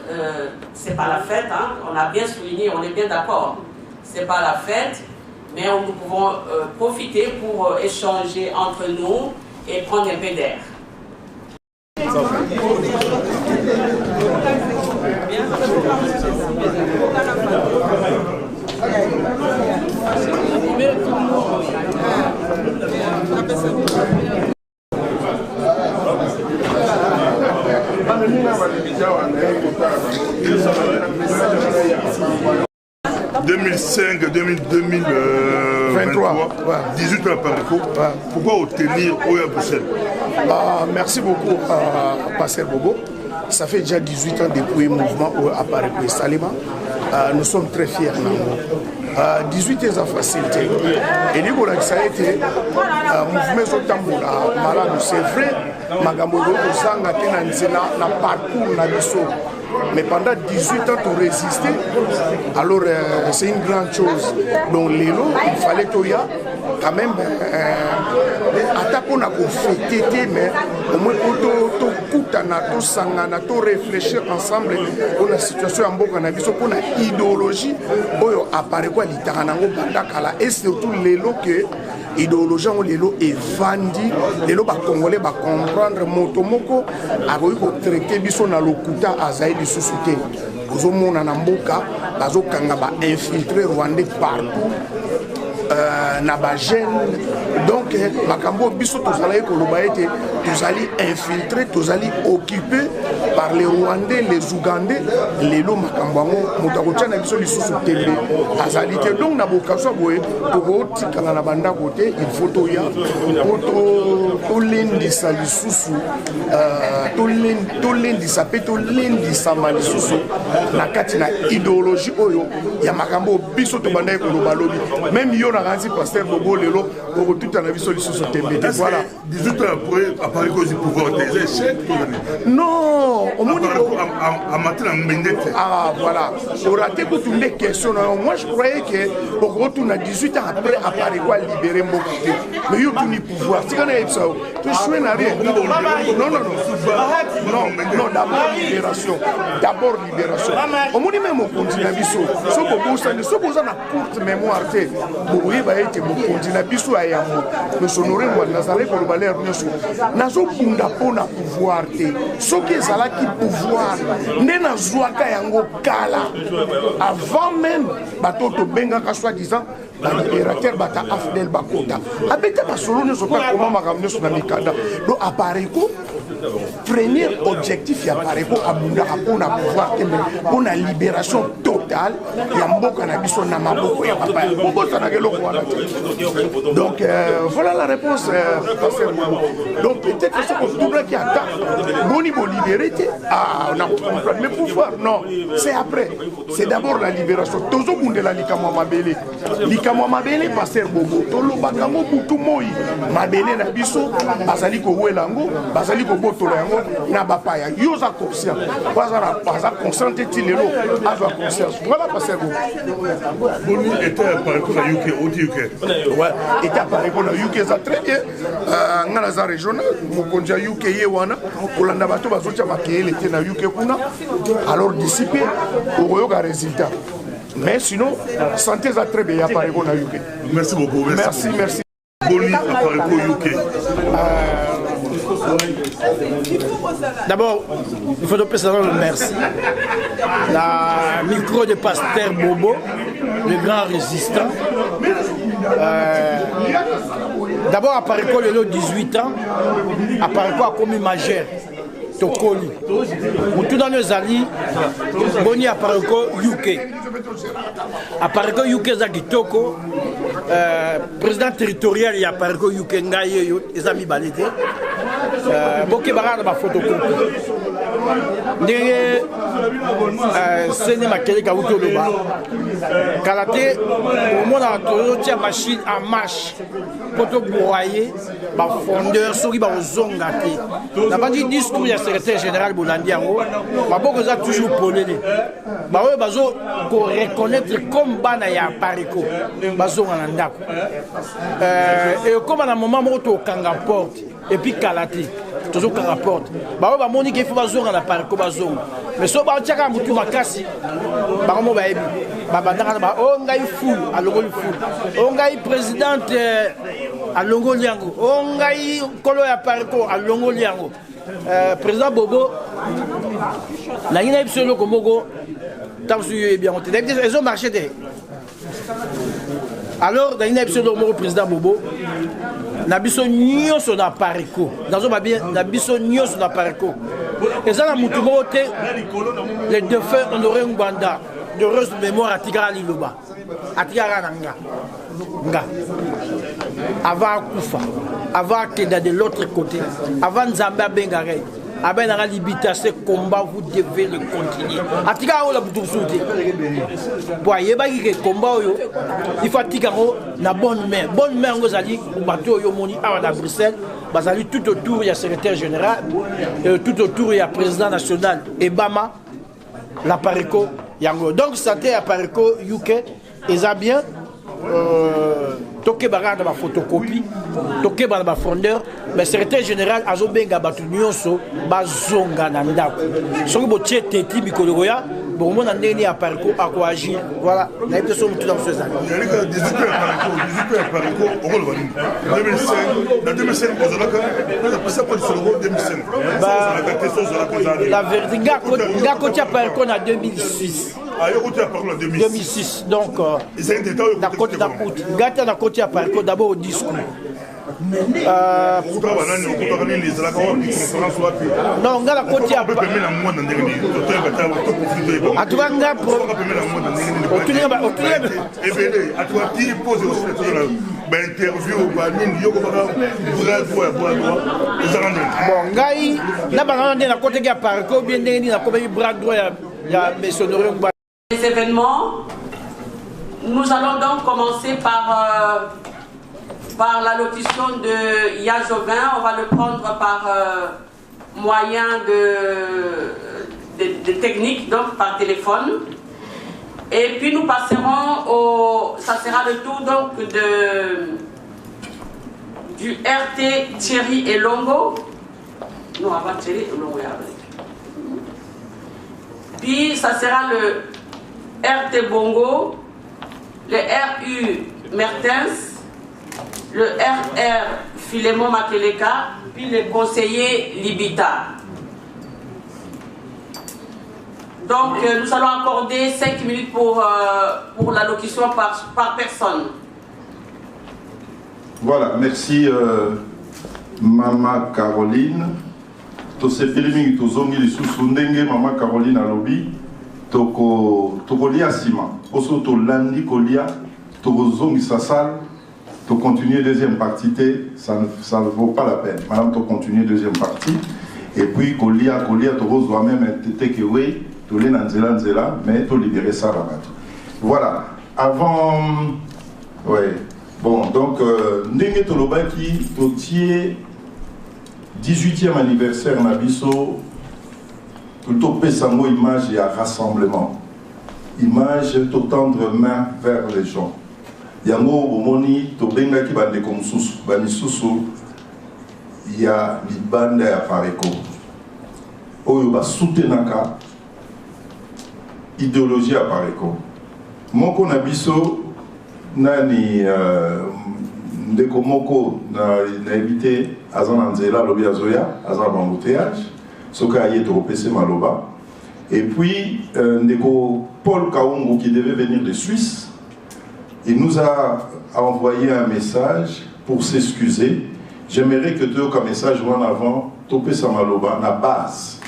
C'est pas la fête, hein? On a bien souligné, on est bien d'accord. C'est pas la fête, mais nous pouvons profiter pour échanger entre nous et prendre un peu d'air. « 2005, 2023, 18 ans par défaut. Pourquoi obtenir Oya Bruxelles? Merci beaucoup, Pasteur Bobo. Ça fait déjà 18 ans depuis le mouvement à Paris Salima. Nous sommes très fiers. 18 ans facilité. Et nous avons ça a été mouvement Zotamboula. C'est vrai, Magambo Zanga na parcours na biso. Mais pendant 18 ans, tu résisté. Alors, c'est une grande chose. Donc, Lélo, il fallait Toya, quand même, attaquer pour fêter, mais au moins pour tout réfléchir ensemble pour la situation en Boka, pour la idéologie, pour apparaître quoi, et surtout Lélo que idéologie Lélo est vendue, Lélo va Congolais va comprendre Motomoko a traité biso na lokuta azaï de société. Aux hommes en Mboka, bazo kangaba infiltré Rwandais partout. Na gêne. Donc, Makambo Biso, tous allez infiltrer, tous allez occuper par les Rwandais, les Ougandais, les lots Makambwango, Moutakotia na biso lisusu tembe azalité. Donc na bokaso boye pour tika na banda côté il faut to ya to lendisa lisusu to lendisa pe to lendisa malisusu na kati na idéologie oyo ya makambo biso to banda ko lobalobi même yo na ganzi pasteur Bobo lelo pour tout na biso lisusu tembe. Voilà 18 ans après apparaît cause du pouvoir des échecs. Non, au moins ah voilà. On a été toutes les questions. Moi je croyais que pour retourner à 18 ans après apparaît quoi libérer mon côté. Mais il y a tout pouvoir. Tu connais ça? Tu souhaites rien. Non, d'abord libération. D'abord libération. Au moins même on continue à biso. So besoin na courte mémoire te. Boye ba été mon continue à biso ayamo. Me sonorer moi nazale ko baler nyoso. Nazo punda pona pouvoir te. Soki ezalaki pouvoir nde nazwaka yango kala avant même bato tobengaka soi-disant balibérateur bata afdel bakota abeta basolo nyonso mpe koma makambo nyonso na mikanda do apareko premier objectif ya apareko abundaka mpona pouvoir te mpona libération totale ya mboka na biso na maboko ya papa bobosanaka eloko wana te. Donc voilà la réponse donc peut-être que soko tournaki ata boni bolibéré on a compris mais pouvoir non c'est après, c'est d'abord la libération. Tozo bundela likamwa mabele mabele pasteur Bobo tolo bakango butu moi mabele na biso bazali ko welango bazali ko botola yango na bapaya yoza conscient baza concentré tilelo azwa conscience. Voilà pasteur Bobo boni était par exemple na UK au UK ouais était par exemple na UK ça très bien ngana za régional mokonja UK ye wana kolanda bato bazocha makele te na UK kuna alors dissipé oyoka résultat. Mais sinon, santé ça très bien par exemple na UK. Merci beaucoup. Merci. Boni Apareko UK. D'abord, il faut donner le merci. La micro de pasteur Bobo, le grand résistant. D'abord, Apareko, il a 18 ans. Apareko a commis majeur. Tokoli. Tout dans nos alliés, Boni Apareko UK. Apareko UK Zagitoko, président territorial et Apareko UK Ngaye, les amis balité. Boké Barada ma photocopie. Ndenge Séné Makele Kaouto Loba. Kalaté, au monde a une machine en marche. Pour te broyer, ma fondeur, souris, ma zongate. N'a pas dit discours, il y a secrétaire général Bolandiango. Ma boque a toujours polé. Ma ouais, bazo, pour reconnaître comme Bana ya Pariko. Bazo en andako. Et comme à un moment, on kanga porte. Et puis Kalaté. Toujours kanga porte. Bah ouais, bah Monique, il faut bazo en Pariko bazo. Mais so ba tchaka mutu makasi. Bah mo ba ebi. Bah bandaka ba o ngai fou, alongo fou. O ngai présidente à Longo Liango, on a eu Kolo ya Pariko à Longo Liango. Président Bobo, la Guinée Bissau Komogo, bien ils ont marché. Alors, la Guinée Bissau président Bobo, Nabiso Nyon sur la Pariko. Dans un bien, Nabiso Nyon sur la Pariko. Et ça, la Moutumote, les deux faits, on aurait un banda de heureuse mémoire à Tigara Liloba, à Tigara Nanga. Avant Koufa, avant Keda de l'autre côté, avant Zamba Bengare, avant la Libita, ce combat, vous devez le continuer. Atika ou la Boutousouté. Pour y avoir des combats, il faut Atikaro, la bonne main. Bonne main, vous allez, au bateau, Yomoni, à Bruxelles, vous allez tout autour, il y a secrétaire général, tout autour, il y a président national, Ebama, la Pariko, Yango. Donc, c'était à Pariko, UK, et ça bien. Toké Bara dans ma photocopie, Toké Bara dans ma fondeur, mais secrétaire général Azobenga Batu Nyonso, Bazonga Nandako. Son botier Teti Bikoloya, bon, mon année à Pariko, à quoi agir. Voilà, la question tout dans ce ans. Il y a 18 heures à Pariko, au rôle 2005, dans 2005, vous avez ça pour le 2005. La vérité, Gako Pariko en 2006. en 2006. Donc, na côté d'Akout. Gata na côté à Parco, d'abord au discours. Non, on a la côté à Parco. À toi, on a les événements, nous allons donc commencer par l'allocution de Yajovin. On va le prendre par moyen de technique, donc par téléphone. Et puis nous passerons ça sera le tour donc du RT Thierry et Longo. Non, avant Thierry et Longo. Puis ça sera le RT Bongo, le RU Mertens, le RR Philémon Makeleka, puis le conseiller Libita. Donc nous allons accorder 5 minutes pour l'allocution par personne. Voilà, merci Mama Caroline. Tosepeli mingi tozongi lisusu ndenge Mama Caroline alobi tokolia sima poso tolandi kolia tokozongisa salle to continuer deuxième partie ça ne vaut pas la peine. Madame to continuer deuxième partie et puis kolia tokozwa même tete que oui tolé na nzela mais to libérer ça là. Voilà, avant ouais. Bon, donc ndenge tolobaki totier 18e anniversaire Nabiso, plutôt Pessango image et à rassemblement. Image to tendre main vers les gens. Yango bomoni to benga ki bande comme susu, bani susu ya libanda ya Pareko. Oyo ba soutenaka idéologie à Pareko. Moko Nabiso nani ndeko moko na évité azana nzela lobi azoya azana bambouteillage soka aye to PC maloba et puis ndeko Paul Kaungu qui devait venir de Suisse, il nous a envoyé un message pour s'excuser. J'aimerais que tu aies un message en avant to PC maloba na base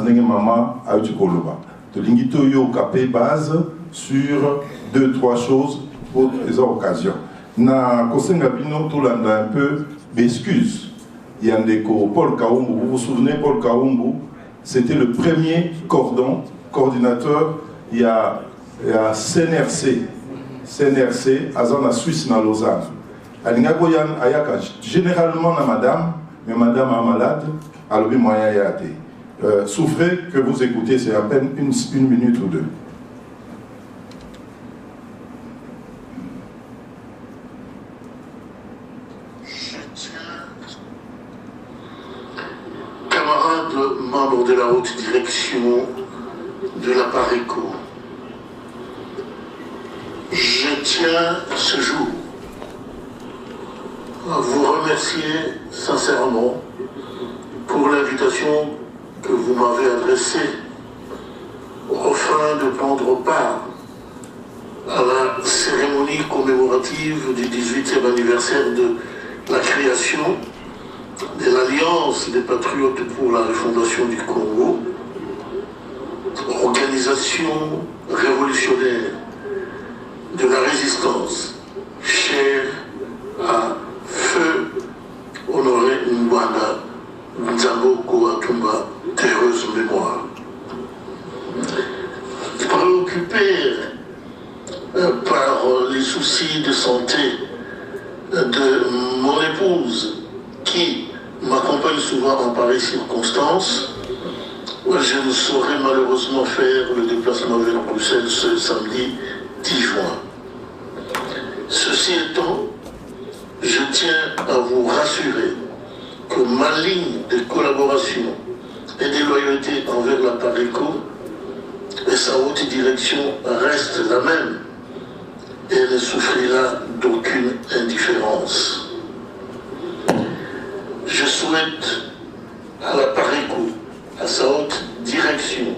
ndenge mama a eu koloba to lingito yo kapé base sur 2-3 choses pour les occasions. Na kosenga bino tolanda un peu d'excuses. Yandeko Paul Kaungu, vous vous souvenez, Paul Kaungu, c'était le premier coordinateur, il y a CNRC, Azana Suisse na Lausanne. Alinga Goyan Ayaka, généralement na madame, mais madame est malade, alors bien moyen yate. Souffrez que vous écoutez, c'est à peine une minute ou deux. Membre de la haute direction de la Pareko, je tiens ce jour à vous remercier sincèrement pour l'invitation que vous m'avez adressée afin de prendre part à la cérémonie commémorative du 18e anniversaire de la création de l'Alliance des Patriotes pour la refondation du Congo, organisation révolutionnaire de la résistance, chère à Feu Honoré Mbanda Nzamboko Atumba, terreuse mémoire. Préoccupé par les soucis de santé de mon épouse, qui m'accompagne souvent en pareilles circonstances, je ne saurais malheureusement faire le déplacement vers Bruxelles ce samedi 10 juin. Ceci étant, je tiens à vous rassurer que ma ligne de collaboration et de loyauté envers la Pareko et sa haute direction reste la même et ne souffrira d'aucune indifférence. Je souhaite à la Pareko, à sa haute direction,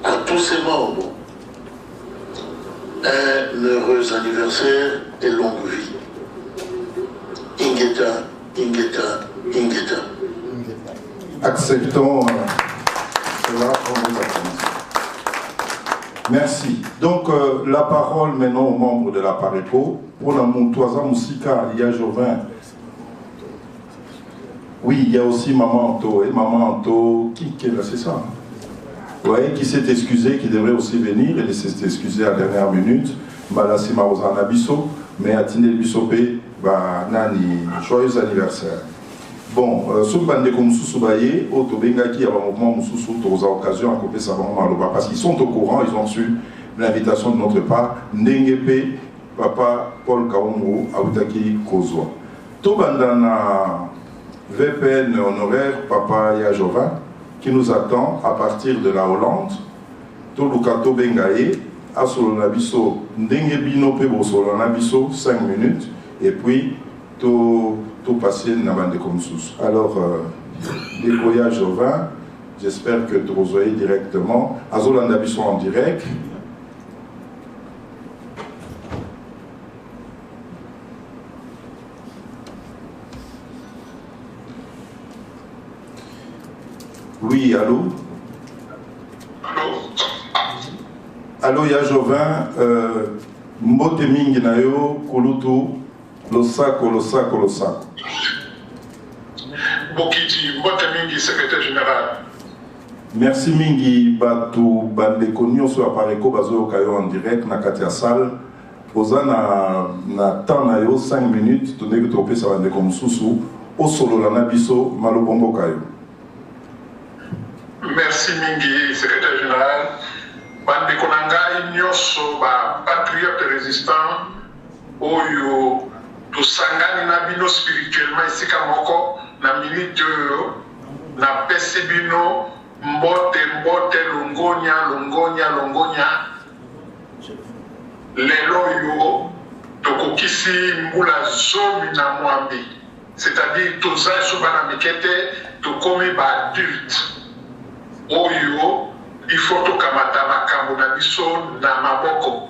à tous ses membres et longue vie. Ingeta, Ingeta, Ingeta. Acceptons cela pour vous applaudissements. Merci. Donc, la parole maintenant aux membres de la Pareco. Pour la Montoisa Moussika, il y a Jovin. Oui, il y a aussi Maman Anto. Et Maman Anto, qui est là, c'est ça? Oui, qui s'est excusé, qui devrait aussi venir. Elle s'est excusée à la dernière minute. Malasi Marozana Bisso. Mais à Tine Bissopé, Nani, joyeux anniversaire. Bon, Soubande comme Soussoubaye, Otobengaki, à un moment Moussoussou, aux occasions à couper Savon Maloba, parce qu'ils sont au courant, ils ont reçu l'invitation de notre part. Nengepe, Papa Paul Kaomo, Aoutaki Kozwa. Tobandana VPN honoraire, Papa Yajova, qui nous attend à partir de la Hollande. Tolukato Bengaye, Asolonabiso, Ndengebino Pebo Solonabiso, 5 minutes, et puis tout passer na bande comme sous. Alors, Décoya Jovin, j'espère que tu rejoins directement. Azolandabiso en direct. Oui, allô? Allô, ya Jovin, Mbote Mingi Nayo, Kulutu, Losako. Bokiti, Mbote Mingi, secrétaire général. Merci Mingi, Batu, Bandeko, Nyonso Apareko, Bazo Kayo en direct, Nakatia Salle. Posa na temps na yo 5 minutes, tu n'es que tropé sa Bandeko Moussoussou, au solo la Nabiso, Malobombo Kayo. Merci Mingi, secrétaire général. Bandeko Nangai, Nyonso, patriote résistant, Oyo, to sangani na bino spirituellement ici Kamoko, na minute na pesi bino mbote longonya lelo yo tokokisi mbula zomi na mwambi, c'est-à-dire toza sobana mikete tokomi ba adulte oyo il faut tokamata makambo na biso na maboko.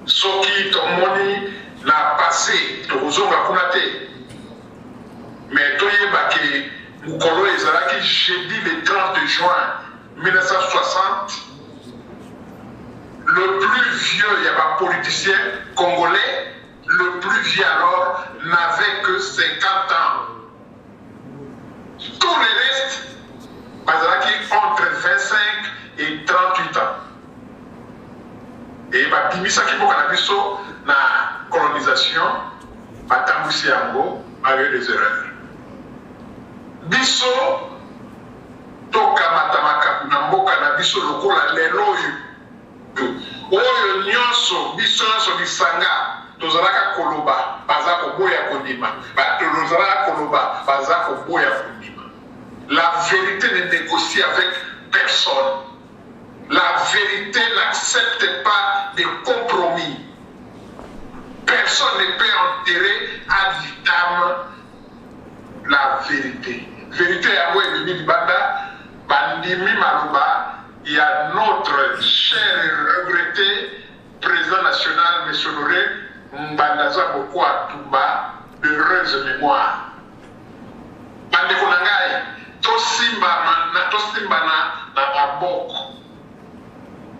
Soki tomoni na passé tokozonga kuna te, mais toyebaki mukolo ezalaki jeudi le 30 juin 1960, le plus vieux, il y a un politicien congolais, le plus vieux alors n'avait que 50 ans. Tous les restes bazalaki entre 25 et 38 ans. Et batimisaki mboka na biso na colonisation, batambwisi yango avec des erreurs. Biso tokamata makambo na mboka na biso lokola lelo oyo nyonso biso nyonso lisanga tozalaka koloba baza koboya kondima, tozalaka koloba baza koboya kondima. La vérité ne négocie avec personne. La vérité n'accepte pas de compromis. Personne ne peut enterrer ad vitam la vérité. Vérité à moi et de Banda, Bandimi Malouba, il y a notre cher et regretté président national, M. Honoré Mbandaza Bokwa Touba, heureuse mémoire. Bandeko Nangai, Tosimba na Baboko.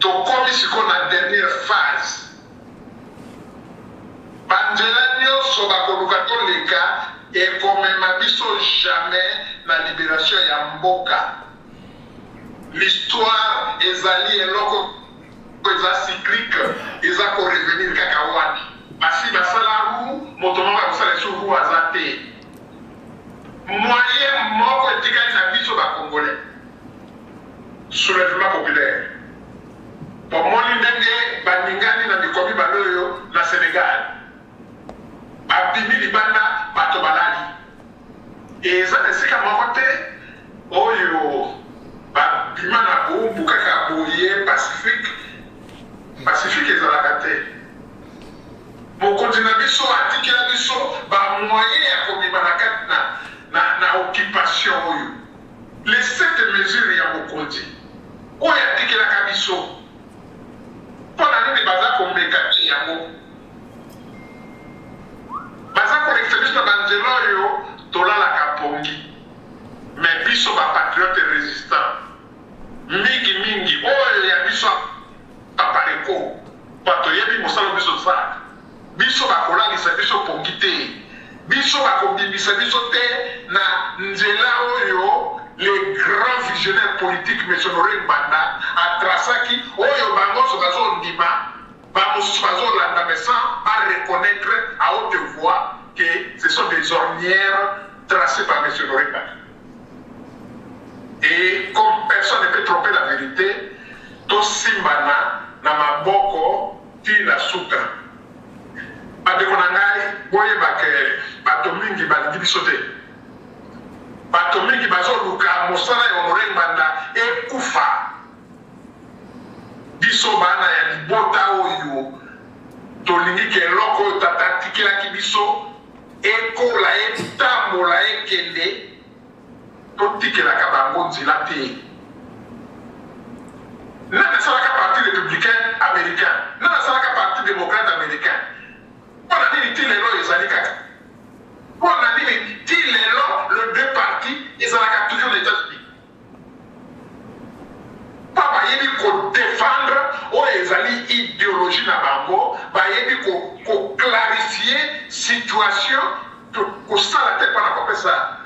Tokomi siko na dernière phase. Bandela nyonso bakoluka toleka ekomema biso jamais na libération ya mboka. L'histoire ezali eloko eza cyclique, eza ko revenir kaka wani. Basi basala roue, moto moko akosala sur roue aza te. Moyen moko etikali na biso ba Congolais. Soulèvement populaire. Pomoni ndenge baningani na mikomi baloyo na Sénégal. Abimi libanda bato balali. Eza esika moko te oyo babima na bombu kaka boye Pacifique ezalaka te. Mokonzi na biso atikela biso bamoyen ya kobima na kati na occupation oyo. Les 7 mesures ya mokonzi oyo atikelaka biso mpona nini baza komeka te yango nzela oyo tolalaka pongi mais biso bapatriote résistant mingi oyo ya biso apareko bato yebi mosala biso saka biso bakolalisa biso pongi te biso bakobimisa biso te na nzela oyo les grands visionnaires politiques M. Honoré Mbanda atrasaki oyo bango bazondima bamosusu bazolanda mais sans à reconnaître à haute voix que ce sont des ornières tracées par M. Honoré Mbanda. Et comme personne ne peut tromper la vérité, to simbana na maboko ti na suka. Bandeko na ngai boyeba ke bato mingi balingi biso te. Bato mingi bazoluka mosala ya Honoré Mbanda ekufa. Biso bana ya libota oyo tolingi ke eloko oyo tatatikilaki biso ekola etambola ekende totikelaka bango nzela te. Nani asalaka parti républicain américain, nani asalaka parti démocrate américain. Mpona nini ti lelo ezali kaka, mpona nini ti lelo le deux partis ezalaka toujours les États-Unis. Pa bayebi kodéfendre oyo ezali idéologie na bango, bayebi koclarifier situation kosala te mpona kopesa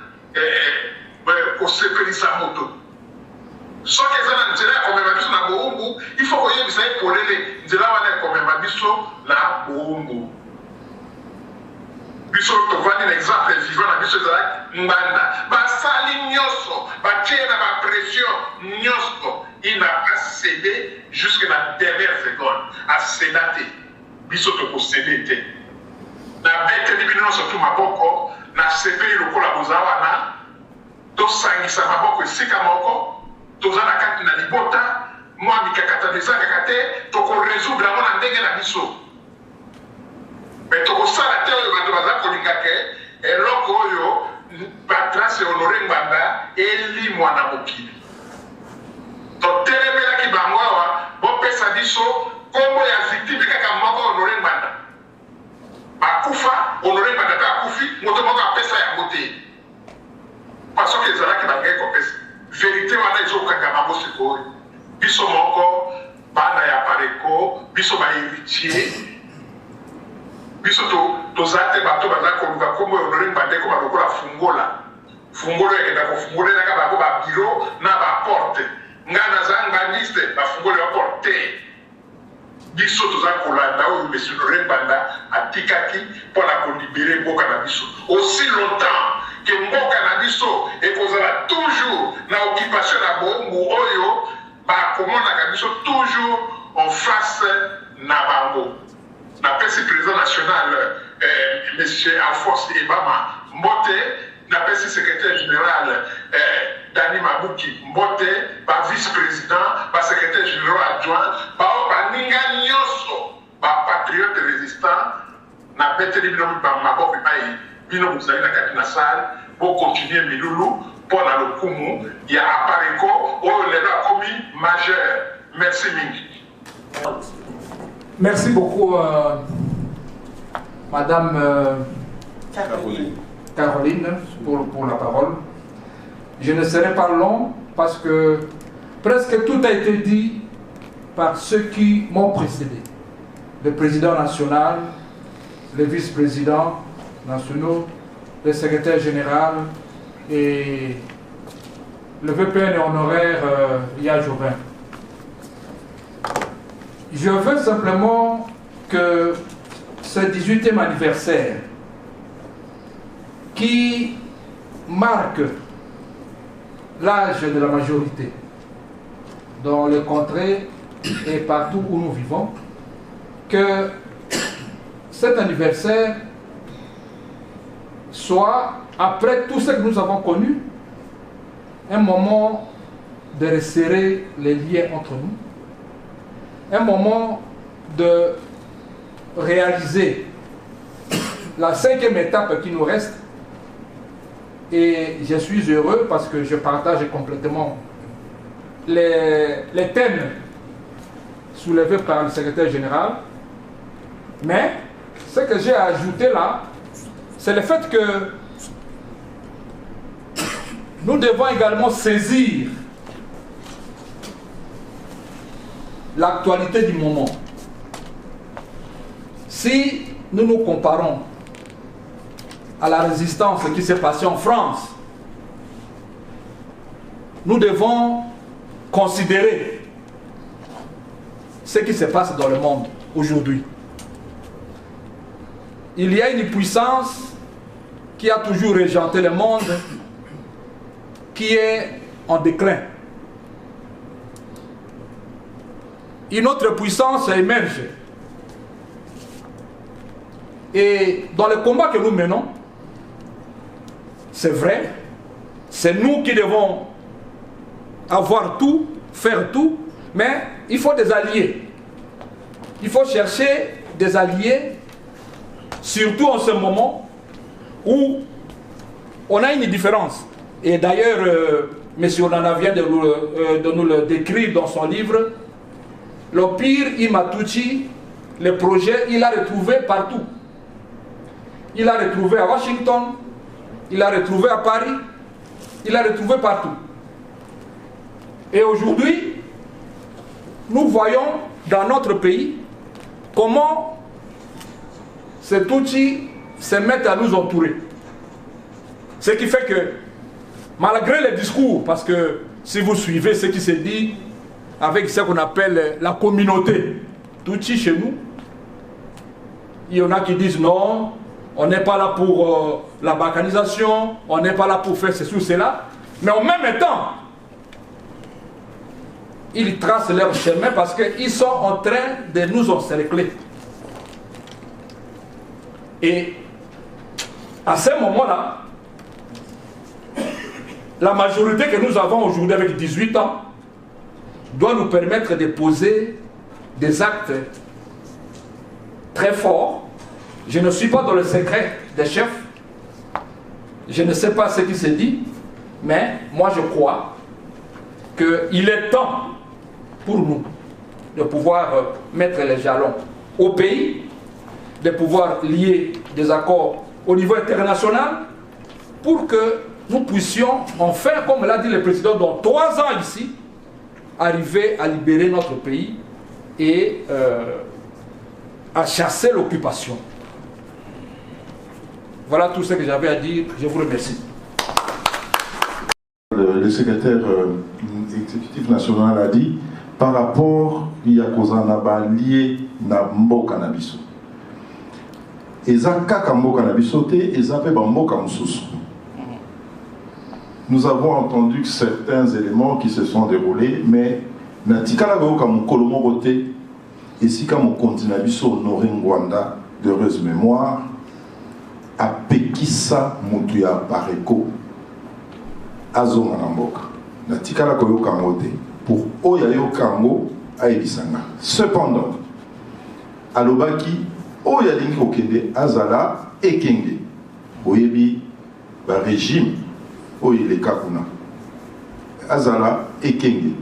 kosepelisa moto. Soki eza na nzela ya komema biso na boumbu, il faut koyebisa ye polele nzela wana ya komema biso na boumbu. Biso tovandi na exemple vivant na biso ezalaki Mbanda basali nyonso batie na bapression nyonso il n'a pas cédé jusque na dernière seconde aseda te biso tokosede te na beteli bino nyonso tu maboko na sepeli lokola boza wana tosangisa maboko esika moko toza na kati na libota mwa mikakatano ezalaka te tokoresoudre yango na ndenge na biso me tokosala te oyo bato baza kolinga ke eloko oyo batrace Honoré Mbanda elimwa na mokili totelemelaki bango awa bopesa biso kombo ya victime kaka moko Honoré Mbanda bakufa Honoré Mbanda mpe akufi moto moko apesa yango te pasoki ezalaki bangai kopesa vérité wana ezokanga bango sikoyo biso moko bana ya pareko biso bahéritier biso toza te bato baza koluka kombo ya Honoré Mbanda ekoma lokola fungola ekenda kofungolelaka bango babiro na baporte nga naza ngandiste bafungoli baporte te biso toza kolanda oyo M. Honoré Mbanda atikaki mpona kolibere mboka na biso aussi longtemps que mboka na biso ekozala toujours na occupation na bombu oyo bakomonaka biso toujours en face na bango. Napesi président national M. Alphonse Ebama Mbote, napesi secrétaire général Dani Mabuki Mbote, ba vice-président, ba secrétaire général adjoint, ba ninga nyonso, ba patriote résistant, na beteli bino maboko mai bino bozali na kati na salle pour continuer milulu pour na lokumu ya apareko oyo lelo akomi majeur. Merci mingi. Merci beaucoup Madame Caroline pour la parole. Je ne serai pas long parce que presque tout a été dit par ceux qui m'ont précédé. Le président national, les vice-présidents nationaux, le secrétaire général et le VPN et honoraire Ia Jovin. Je veux simplement que ce 18e anniversaire qui marque l'âge de la majorité dans les contrées et partout où nous vivons, que cet anniversaire soit, après tout ce que nous avons connu, un moment de resserrer les liens entre nous, un moment de réaliser la 5e étape qui nous reste. Et je suis heureux parce que je partage complètement les thèmes soulevés par le secrétaire général. Mais ce que j'ai ajouté là, c'est le fait que nous devons également saisir l'actualité du moment. Si nous nous comparons à la résistance qui s'est passée en France, nous devons considérer ce qui se passe dans le monde aujourd'hui. Il y a une puissance qui a toujours régenté le monde, qui est en déclin. Une autre puissance émerge. Et dans le combat que nous menons, c'est vrai, c'est nous qui devons avoir tout, faire tout, mais il faut des alliés. Il faut chercher des alliés, surtout en ce moment où on a une différence. Et d'ailleurs, M. Onana vient de nous le décrire dans son livre. L'Empire Imatuchi, le projet, il a retrouvé partout. Il a retrouvé à Washington, il a retrouvé à Paris, il a retrouvé partout. Et aujourd'hui, nous voyons dans notre pays comment cet outil se met à nous entourer. Ce qui fait que, malgré les discours, parce que si vous suivez ce qui se dit avec ce qu'on appelle la communauté d'outils chez nous, il y en a qui disent non, on n'est pas là pour la balkanisation, on n'est pas là pour faire ceci ou cela, mais en même temps, ils tracent leur chemin parce qu'ils sont en train de nous encercler. Et à ce moment-là, la majorité que nous avons aujourd'hui avec 18 ans doit nous permettre de poser des actes très forts. Je ne suis pas dans le secret des chefs. Je ne sais pas ce qui se dit, mais moi je crois qu'il est temps pour nous de pouvoir mettre les jalons au pays, de pouvoir lier des accords au niveau international pour que nous puissions enfin, comme l'a dit le président, dans 3 ans ici, arriver à libérer notre pays et à chasser l'occupation. Voilà tout ce que j'avais à dire. Je vous remercie. Le secrétaire exécutif national a dit par rapport à Kozanaba lié na mboka na biso. Eza kaka mboka na biso te, eza pe ba mboka mususu. Nous avons entendu certains éléments qui se sont déroulés, mais natikala goka mukolo moko te, esika mokonzi na biso honoré Ngwanda d'heureuse mémoire apekisa mutu ya Pareko azonga na mboka. Natikala koyoka ngote pour oya yokango aebisanga. Cependant, alobaki oya lingi kokende azala ekenge. Oyebi ba régime oyo eleka kuna. Azala ekenge.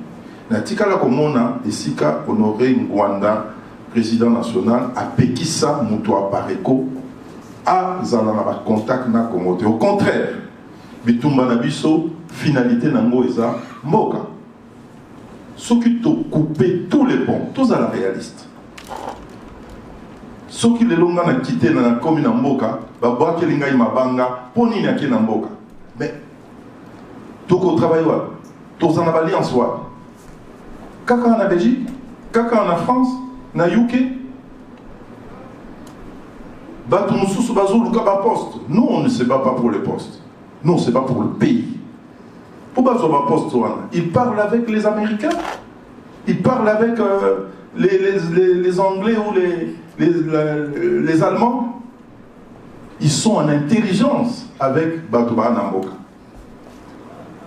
Natikala komona esika honoré Ngwanda président national apekisa mutu ya Pareko azala na ba contact na Congo. Au contraire, bitumba na biso finalité nango eza mboka. Ceux qui t'ont coupé tous les ponts, tous à la réaliste. Ceux qui les longs ont quitté dans la commune en Mboka, bah qui les mabanga, poni na qui na Mboka. Mais tout au travail tous en alliance wa. Kaka en Belgique, kaka en France, na UK. Bah tout nous sous bazou luka ba poste. Nous on ne se bat pas pour les postes. Nous on se bat pour le pays. Il parle avec les Américains, il parle avec les Anglais ou les Allemands. Ils sont en intelligence avec Batouba Namboka.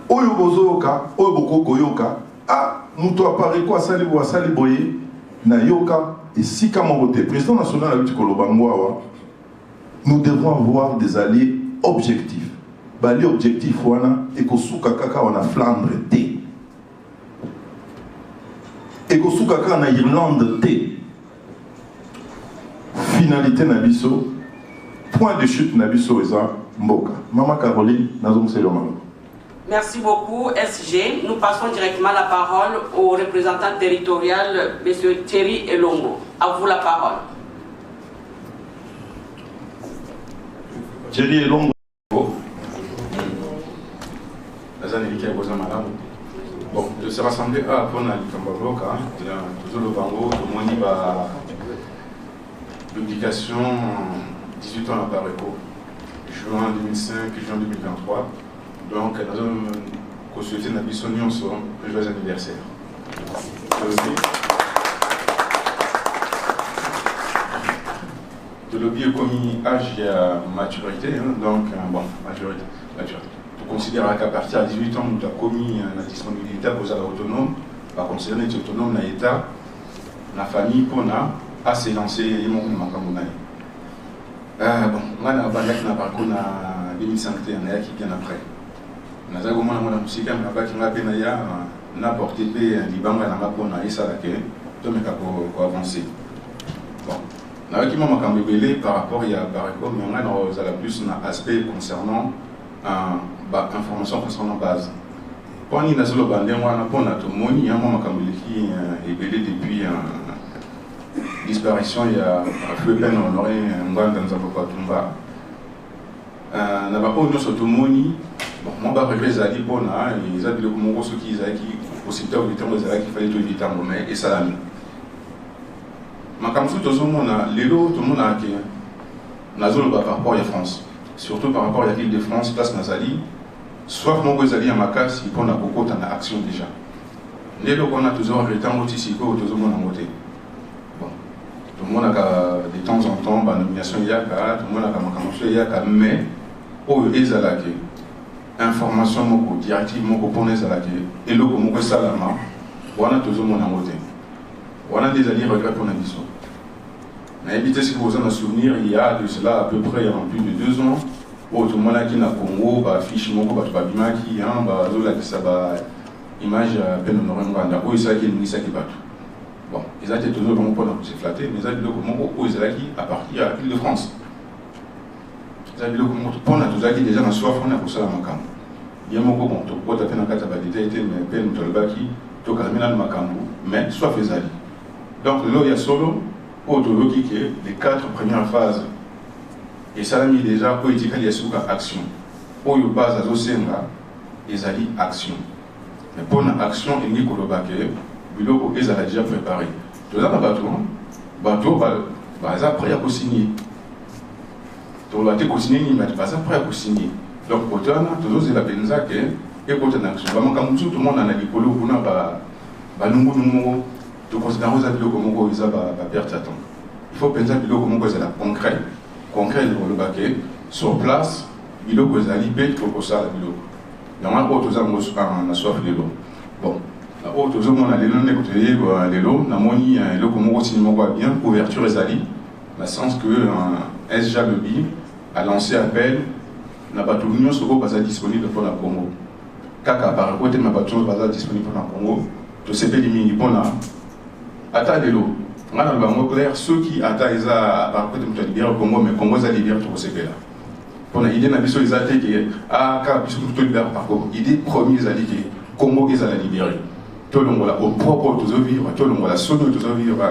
Oyo bozoka, oyo boko koyoka, ah, muto apparaît quoi sali boye na yoka et si kamote président national avec Kolobangwa, nous devons avoir des alliés objectifs. Bali objectif wana ekosuka kaka wana Flandre te. Ekosuka kaka na Irlande te. Finalité na biso point de chute nabiso eza mboka. Maman Caroline, nazom seloma. Merci beaucoup, SG. Nous passons directement la parole au représentant territorial, M. Thierry Elongo. À vous la parole. Thierry Elongo. Bon, de se rassembler à Pona Likambaboka, toujours le Bango, au moins la publication 18 ans à Pareco, juin 2005 et juin 2023. Donc, nous avons consulté notre mission sur le joyeux anniversaire. De l'objet commis âge et maturité, donc, bon, maturité. On considère qu'à partir de 18 ans, nous avons commis la disponibilité pour les autonomes, par considérer que autonome dans l'État, la famille, pour à se lancer et mon bon, on a un parcours en 2005, qui bien après. Nous avons un musique qui n'a pas porté un liban à la mapona et ça, pour avancer. Bon, nous avons un par rapport à Barreco, mais on a plus un aspect concernant information concernant base. Quand on a solo bandé, on a tout le monde, il y a un moment qui est belé depuis disparition, il y a un feu peine honoré, un grand dans un peu Tumba. On n'a pas eu tout le monde. Bon, moi, je vais vous dire pour nous, ils ont dit que mon ceux qui au secteur du temps, il fallait tout éviter en moment et ça l'a mis. Mais comme tout le monde a, tout le monde a acquis. On a zone par rapport à la France. Surtout par rapport à l'île de France, place Nazali, soit mon Gozali à Makas, il prend la coco dans l'action déjà. Dès lors qu'on a toujours arrêté en Motisiko, tout le monde a voté. Bon, tout le monde a de temps en temps, la nomination Yaka, tout le monde a ma Yaka, mais, au Ezalake, information, directive, pour les Zalake, et le Komoko Salama, on a toujours mon voté. On a des alliés regrets pour la mission. Mais évitez si vous en avez souvenir, il y a de cela à peu près plus de 2 ans, où tout le monde qui est au Congo, affiche mon groupe, Babima qui image à peine honorée, où il s'agit de ministre qui bat. Bon, ils ont été toujours vraiment pour nous flatter, mais ils ont dit que ils ont qui à partir de l'île de France. Ils ont dit que pour nous, tous qui déjà dans soif, on a pour ça la Makambo. Il y a mon groupe, on peut taper dans la carte mais peine de l'Obaki, tout le monde Makambo, mais soif les alliés. Donc là, il y a solo. Les 4 premières phases, et ça a mis déjà politique à action. Pour y base à Zosenga, ils ont dit action. Mais pour l'action, il n'y a pas de bureau, ils ont déjà préparé. Tout ça, bateau, ils ont prêt à signer. Tout le monde a signé, mais ils ont prêt à signer. Donc, pour toi, toujours, c'est la peine et pour ton action. Tout le monde a dit que nous tu considères que vous avez perte de temps. Il faut penser que vous avez concret le baquet, sur place, vous avez libéré pour ça. Il y a un autre qui a soif de l'eau. Bon, l'autre qui a l'eau, bien, ouverture et ali, dans le sens que SJBB a lancé appel, n'a pas tout le monde disponible pour la Congo. Kaka, par contre, n'a pas tout le monde disponible pour la Congo. Tout ce pays est pour la Atta de l'eau. On a dans le clair, ceux qui attaquent par contre de libérer le Congo, mais le Congo a libéré tout ce pays là. Pour l'idée de la mission, ils ont dit que, puisque tout libéré par Congo, l'idée première, ils ont dit que le Congo, ils ont libéré. Tout le monde a au propre, tout le vivre, tout le monde a sonné, tout le vivre,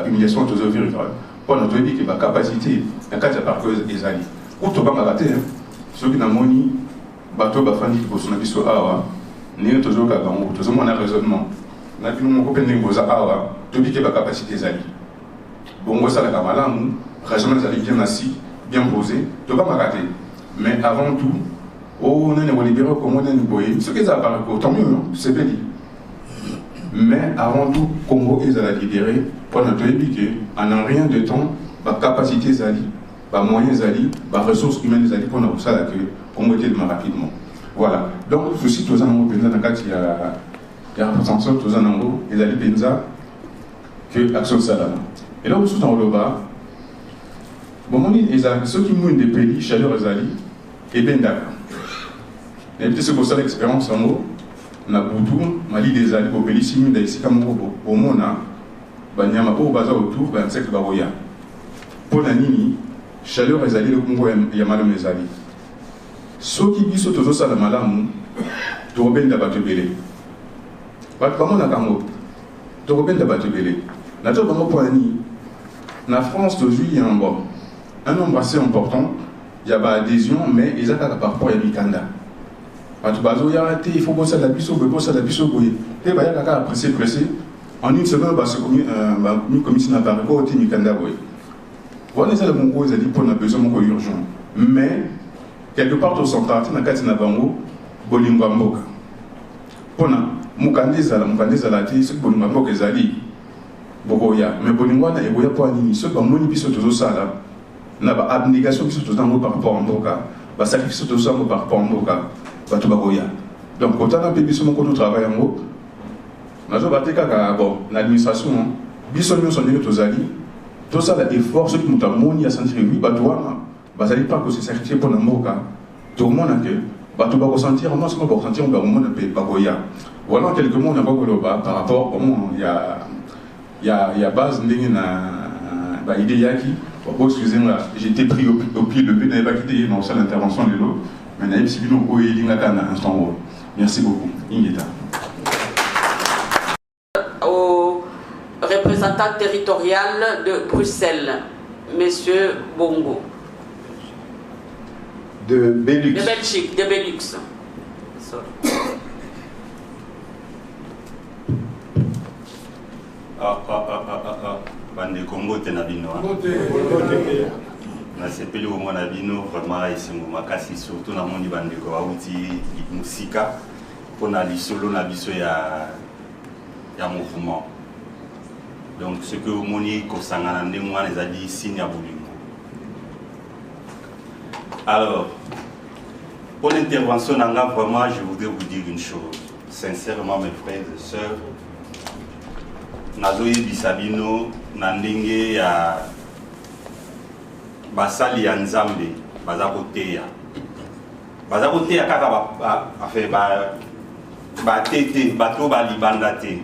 l'humiliation, tout le vivre. Pour notre dit que la capacité, la carte par cause, ils ont dit. Ou tout le monde a raté, ceux qui n'ont pas mis, bateau, bafani, qui sont en mission, n'est toujours qu'à Gango, tout le monde a raisonnement. On a vu mon copain qui est à tout piquer la capacité des alliés. Bon, ça la camarade, raisonnement des alliés bien assis, bien posé, tu vas m'arrêter. Mais avant tout, on a libéré comme on a libéré. Ce qu'ils ont tant mieux, c'est bien dit. Mais avant tout, Congo ils ont libéré pour notre épique, en rien de temps, la capacité des alliés, les moyens des alliés, les ressources humaines des alliés pour nous ça que Congo était rapidement. Voilà. Donc, ceci, tous en haut, il y a les représentants tous en haut, ils allaient penser que l'action salama. Et là, tout en haut là-bas, bon, ceux qui mouillent des pays, chaleur les alliés, et bien d'accord. Et puis, c'est pour ça l'expérience en haut, on a beaucoup, Mali des alliés, au pays, si nous avons ici, comme au monde, il y a un peu au bazar autour, il y a un secteur baroya. Pour la nini, chaleur ezali le Congo ya malamu ezali soki biso tozosala malamu tokobenda bato ebele bato bamonaka yango tokobenda bato ebele nato bango mpo nani na France tozwi un nombre assez important ya baadhésion mais eza kaka par rapport ya mikanda bato bazoya te il faut bosala biso boye bosala biso boye te bayaka kaka pressé en une semaine bakomi komisi na pareko te mikanda boye wana ezala mongo ezali mpona besoin moko urgent mais quelque part tosentarte na kati na bango bolingo ya mboka mpona mokanda ezala te soki bolingo ya mboka ezali bokoya mais bolingo wana eboya mpo nini soki bamoni biso tozosala na baabnégation biso tozango par rapport ya mboka basacrifice tozango par rapport ya mboka bato bakoya donc kotana mpe biso moko totravaille yango nazoba te kaka bon na administration biso nyonso ndenge tozali tosala effort soki moto amoni asentir wi bato wana bazali pas kose sacrifier mpo na mboka tokomona ke bato bakosentir non seulement bakosentir bakomona mpe bakoya voilà quelques mots na bakoloba par rapport au ya base ndenge na baide yaki excusez-moi j'étais pris au pied levé n'avais pas quitté dans salle d'intervention de l'eau mais n'avais pas suivi au elingaka na instant. Merci beaucoup Ingeta. Au représentant territorial de Bruxelles, Monsieur Bongo. De Belux. De Belgique, de Belux. Sorry. Bande Congo tenabino. Na sepeli au monabino vraiment isingo makasi surtout na moni bande ko auti musika pona lisolo na biso ya mouvement. Donc ce que moni ko sangana ndemwa les adi signe ya bolingo. Alors pour l'intervention nanga vraiment je voudrais vous dire une chose sincèrement mes frères et sœurs nazoyi bisabino na ndenge ya basali ya nzambe baza koteya kaka batete bato balibanda te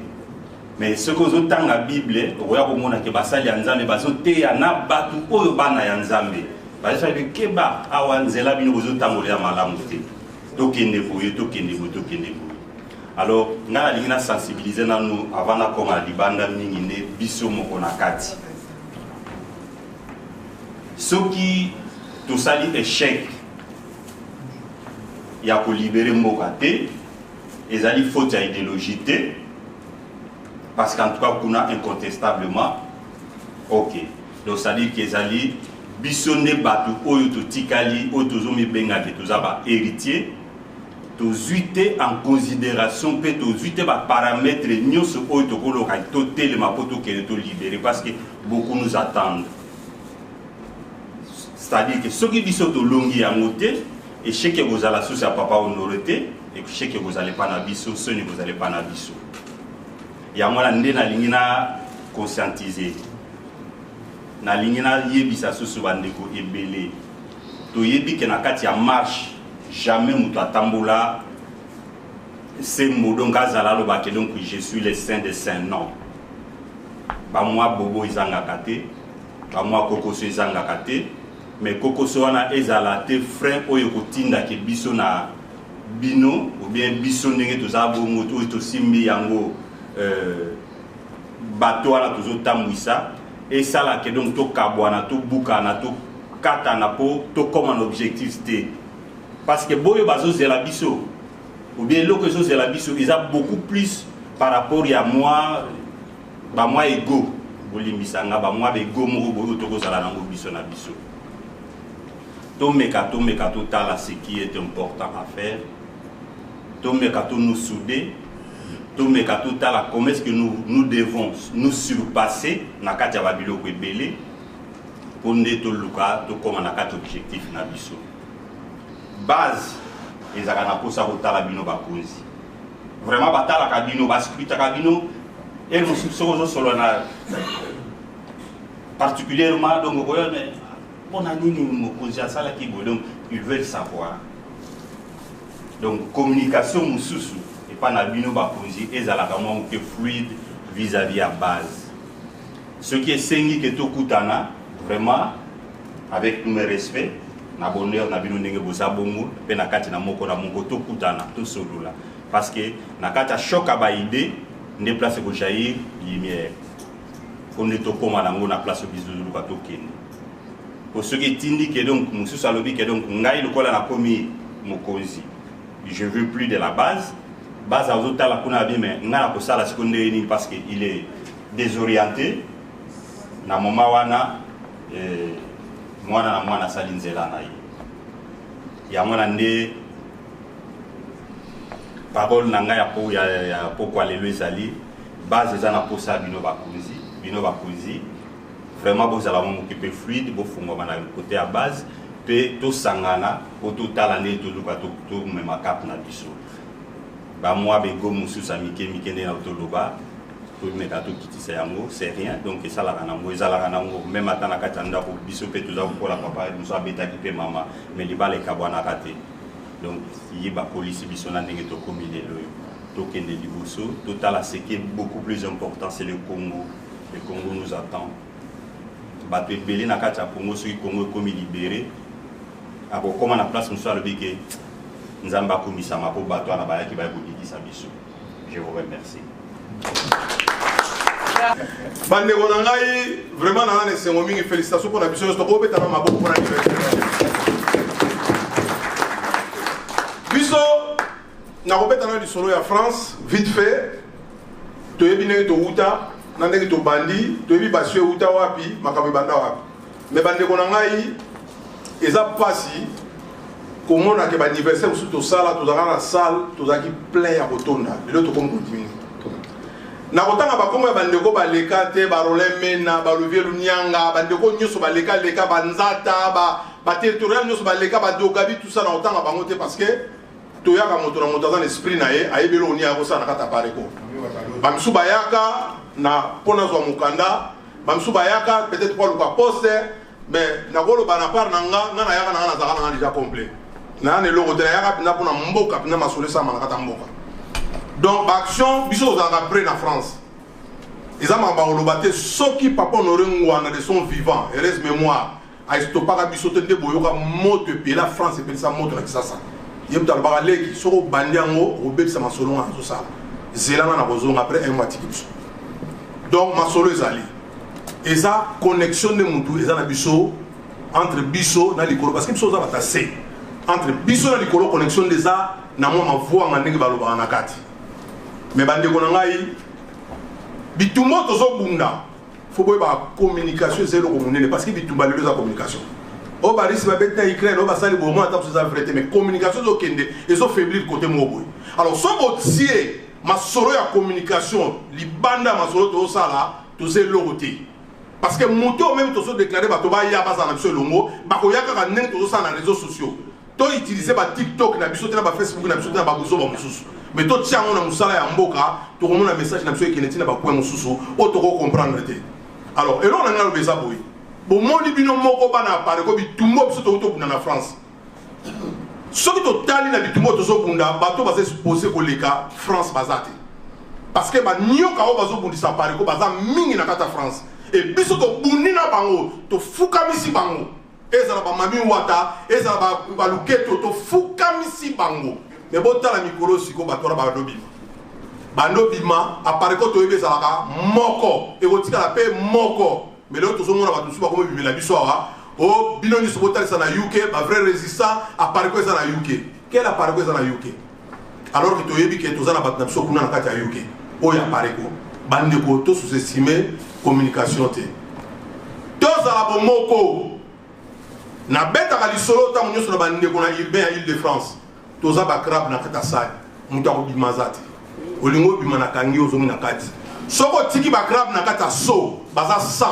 mais ce que ozotanga bible okoya komona ke basali ya nzambe bazoteya na bato oyo bana ya nzambe bazosali keba awa nzela bino bozotambolela malamu te tokende boye tokende boye. Alors nga nalingi na sensibiliser nanu avant na koma libanda mingi nde biso moko na kati soki tosali échec ya kolibere mboka te ezali faute ya idéologie te parce qu'en tout cas kuna incontestablement ok donc ça dit que ezali biso nde bato oyo totikali oyo tozomibenga te toza ba héritier tozuite en considération pe tozuite ba paramètres nyonso oyo tokoloka totelema po tokende tolibere parce que beaucoup nous attendent. C'est-à-dire que ceux qui disent que longi à monter, et ceux qui vous allez sous à papa honorité, et ceux qui vous allez pas nabiso, ceux qui vous allez pas nabiso. Il y a moi la ndena lingina conscientiser. Na lingina yebisa sous bandeko ebele. To yebi ke na kati ya marche, jamais muto atambola c'est modon kazala lo ba ke donc je suis le saint des saints non. Ba moi bobo izanga kate, ba moi kokoso izanga kate. Mais kokoso wana ezala te frein oyo kotinda ke biso na bino ou bien biso ndenge toza bongo to to simbi yango bato wana tozotambwisa et ça là que donc to kabwana to bukana to katana po to comme un objectif te parce que boyo bazo zela biso ou bien loko zo zela biso ils a beaucoup plus par rapport à moi ba moi ego bolimbisanga ba moi ego moko boyo to kozala nango biso na biso. Tomeka tala ce qui est important à faire. Tomeka nous souder. Tomeka tala comment est-ce que nous devons nous surpasser na kati ya babiloko ebele pour nde to luka to koma na kati objectif na biso. Base ezaka na posa kotala bino bakonzi. Vraiment batala ka bino bascrita ka bino et nous sommes solo na particulièrement donc donc ils veulent savoir. Donc communication mususu et pas na bino bakonzi ezalaka mo que fluide vis-à-vis à base. Ce qui est sengi que to kutana vraiment avec tout mes respects, na bonheur na bino ndenge boza bongo pe na kati na moko to kutana to solola parce que na kati a choc ba idée ne place ko jaillir lumière on ne to koma nango na place bizulu ka to kende pour ceux qui tindi que donc musu salobi que donc ngai lokola na komi mokonzi je veux plus de la base à autres la kuna bi mais ngana ko sala seconde ni parce que il est désorienté na moma wana mwana salinzela na ye ya mwana nde parole na ngai ya pokwa lelo ezali base eza na posa bino bakonzi vraiment bozala mokipe fluide bofungwama na côté ya base mpe tosangana po totala nde toluka tomema cap na biso bamwa bego mosusu ya mike nde na toloba tomeka tokitisa yango c'est rien donc esalaka nango ezalaka nango même ata na kati ya ndako biso mpe toza kokola papa mosu abetaki mpe mama mais libala ekabwanaka te donc ye bapolisi biso na ndenge tokomi lelo oyo tokende liboso totala ce qui est beaucoup plus important c'est le Congo nous attend bato ebele na kati ya Congo soki Congo ekomi libéré akokoma na place mosusu alobi ke nzambe akomisama mpo bato wana bayaki bayekolikisa biso. Je vous remercie. Bandeko na ngai vraiment na ne sengo mingi félicitations pour la biso to ko betana maboko pour anniversaire. Biso na ko betana di solo ya France vite fait to yebine to uta na ndenge to bandi to yebi baswe uta wapi makambe banda wapi. Mais bandeko na ngai eza pasi komona ke ba anniversaire surtout sala to dans la salle to zaki plein ya kotonda lelo to comme continue. Na kotanga bakongo ya bandeko baleka te barole mena baluvier lunyanga bandeko nyoso baleka leka banzata ba territorial nyoso baleka ba dogabi tout ça na kotanga bango te parce que toyaka moto na moto dans esprit na ye ayebelo oni ako ça na kata pareko bamsu bayaka na pona zo mukanda bamsu bayaka peut-être pour le poste mais na golo bana par nanga na yaka na zaka na déjà complet na ne logo de yaka na pona mboka na masole ça na kata mboka. Donc, l'action, biso après la France. Ils ont baolobaté ceux qui papa n'auraient de son vivant, et reste mémoire. A stoppa biso tende boyoka moto pays la France et ça moto avec ça. Yem tal barale qui soro bandiango au bel sama solo en tout ça. Zelana na bozo après un mois tikibiso. Donc ma solo ezali. Et ça connexion de mutu ezana biso entre biso na likolo parce que biso za batase. Entre biso na likolo connexion des a na moi ma voix ngandenge baloba na kati. Mais bandeko na ngai bitumba tozo bunda faut ba communication zéro communale parce que bitumba lelo za communication o ba risi ba beta Ukraine o ba sali bo mo ata ça vrai mais communication zo kende et zo faiblir côté mobo. Alors so botier ma soro ya communication libanda ma soro to sala to ze logoté parce que moto même to so déclarer ba to ba ya ba za na biso longo ba ko yaka ka nen to so na réseaux sociaux to utiliser ba TikTok na biso te na ba Facebook na biso te na ba buzo ba mususu. Mais tout tient on a musala ya mboka to komona message na biso ekeneti na ba point mususu o to ko comprendre te. Alors et là on a ngalo beza boy bo moni bino moko bana pare ko bitumbo biso to bunda na France soki to tali na bitumbo to zo bunda bato baza supposé ko leka France bazate parce que ba nyoka o bazo bundisa pare ko baza mingi na kata France et biso to bundi na bango to fukamisi bango ezala ba mami wata ezala ba luketo to fukamisi bango. Mais bon, la micro, si on va faire un bima. Bando bima, apparaît quand tu es là, moko, et on tire la paix moko. Mais l'autre, tout le monde va tout suivre comme la bisoa. Oh, binoni se botal ça na UK, ma vrai résistant, apparaît quoi ça na UK. Quel apparaît quoi ça na UK? Alors que tu es que tu as la batna biso kuna na kati ya UK. Oh, y apparaît quoi? Bande ko to sous-estimer communication te. Tous à la moko. Na beta ka lisolo ta munyo sur bande ko na urbain Île-de-France. Toza bakrab na kata sai muta ko bimazati olingo bimana kangi ozomi na kati soko tiki bakrab na kata so baza 100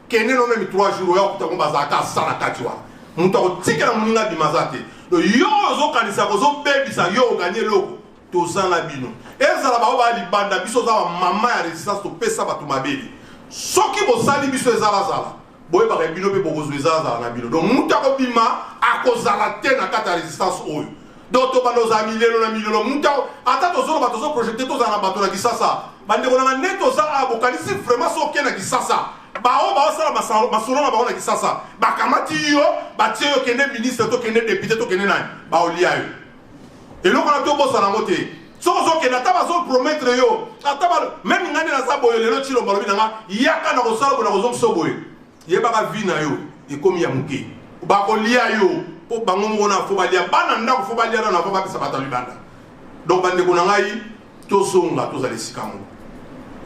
kene no même 3 jours ya ko baza ka 100 na kati wa muta ko tiki na muninga bimazati yo zo kanisa ko zo bebisa yo gagner loko toza na bino ezala ba libanda biso za mama ya résistance to pesa batu mabeli soki bo sali biso ezala boye ba bino pe bozo ezala na bino donc muta ko bima akozala te na kata résistance oyo. D'autres banos à millions, moutao, attends, aux projetés, tous en abattant qui ça. Bande on a net aux arabes, si vraiment so ken qui ça. bao sala masolo na bao na kisasa bakamati yo batie yo kende ministre to kende député to kende nani baolia yo eloko na to bosa na mote soko kende ata bazo promettre yo ata ba même ngani na za boyo lelo chilo balobi nanga yaka na kosala bona kozo msoboye yebaka vi na yo ekomi ya muke bakolia yo po bango ngona fo balia bana ndako fo balia na fo bapesa batalu banda donc bande ko na ngai to songa to zali sikamu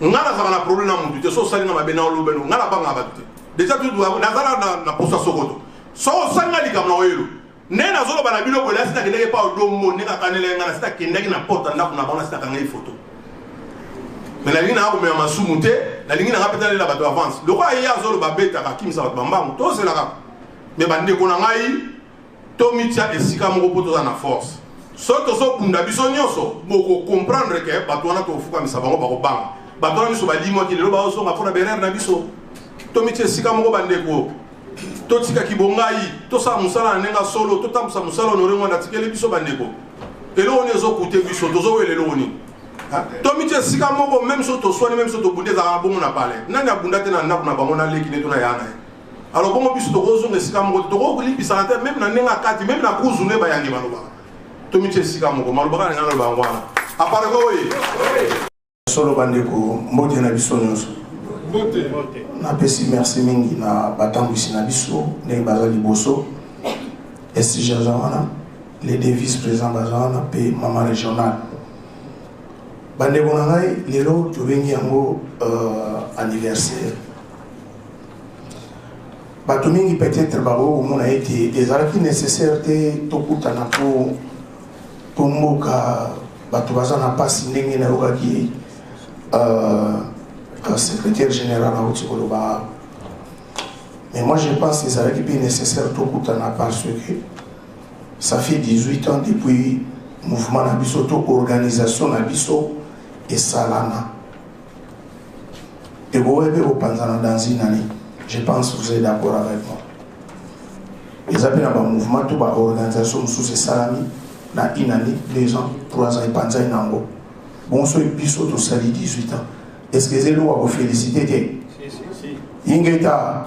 ngana za na problème na mutu te so sali na mabena o lobeno ngana banga batute déjà tout na zala na posa sokoto so sanga likam na oyelo nena zolo bana bilo ko la sita kende pa o domo ne ka kanele ngana sita kende na porta ndako na bana sita kanga photo mais la ligne na ko me masumu te la ligne na rapeta la bato avance le roi ya zolo babeta ka kimisa bato bambangu to c'est la ka mais bande ko na ngai to mitia esika moko poto za na force soto so bunda biso nyoso moko comprendre que bato wana to fuka misa bango bako banga bato wana biso balimo ki lelo ba so ngapona berer na biso to mitia esika moko bande ko to tika kibongai to sa musala nenga solo to tamsa musala no rengo na tikele biso bande ko elo oni zo kute biso to zo welelo oni to mitia esika moko même so to soani même so to bunde za bongo na pale nani abunda te na ndaku na bango na leki ne to na yana alors bongo biso to gozo ngesika moko to ko libisa na te même na nenga kati même na kuzu ne bayangi baloba to mitia esika moko maloba na ngalo bangwana apare ko we solo bandeko mbote na biso nyonso na pesi merci mingi na batambwisi na biso ndenge baza liboso SG wana les deux vice-présidents baza wana pe mama régional bandeko na ngai lelo tobengi yango anniversaire bato mingi peut-être bakomona ete ezalaki nécessaire te tokutana po mboka bato baza na mpasi ndenge nayokaki secrétaire général à Outikoloba. Mais moi je pense que ça va être nécessaire tout parce que ça fait 18 ans depuis le mouvement Nabiso, l'organisation Nabiso et Salana. Et vous avez dans une année. Je pense que vous êtes d'accord avec moi. Les appels à mouvement, toute l'organisation sous Salami, dans une année, 2 ans, 3 ans, et Panza et Nango. Bon, ce Biso, tout ça, 18 ans. Est-ce que c'est nous à vous féliciter? Si. Ingeta.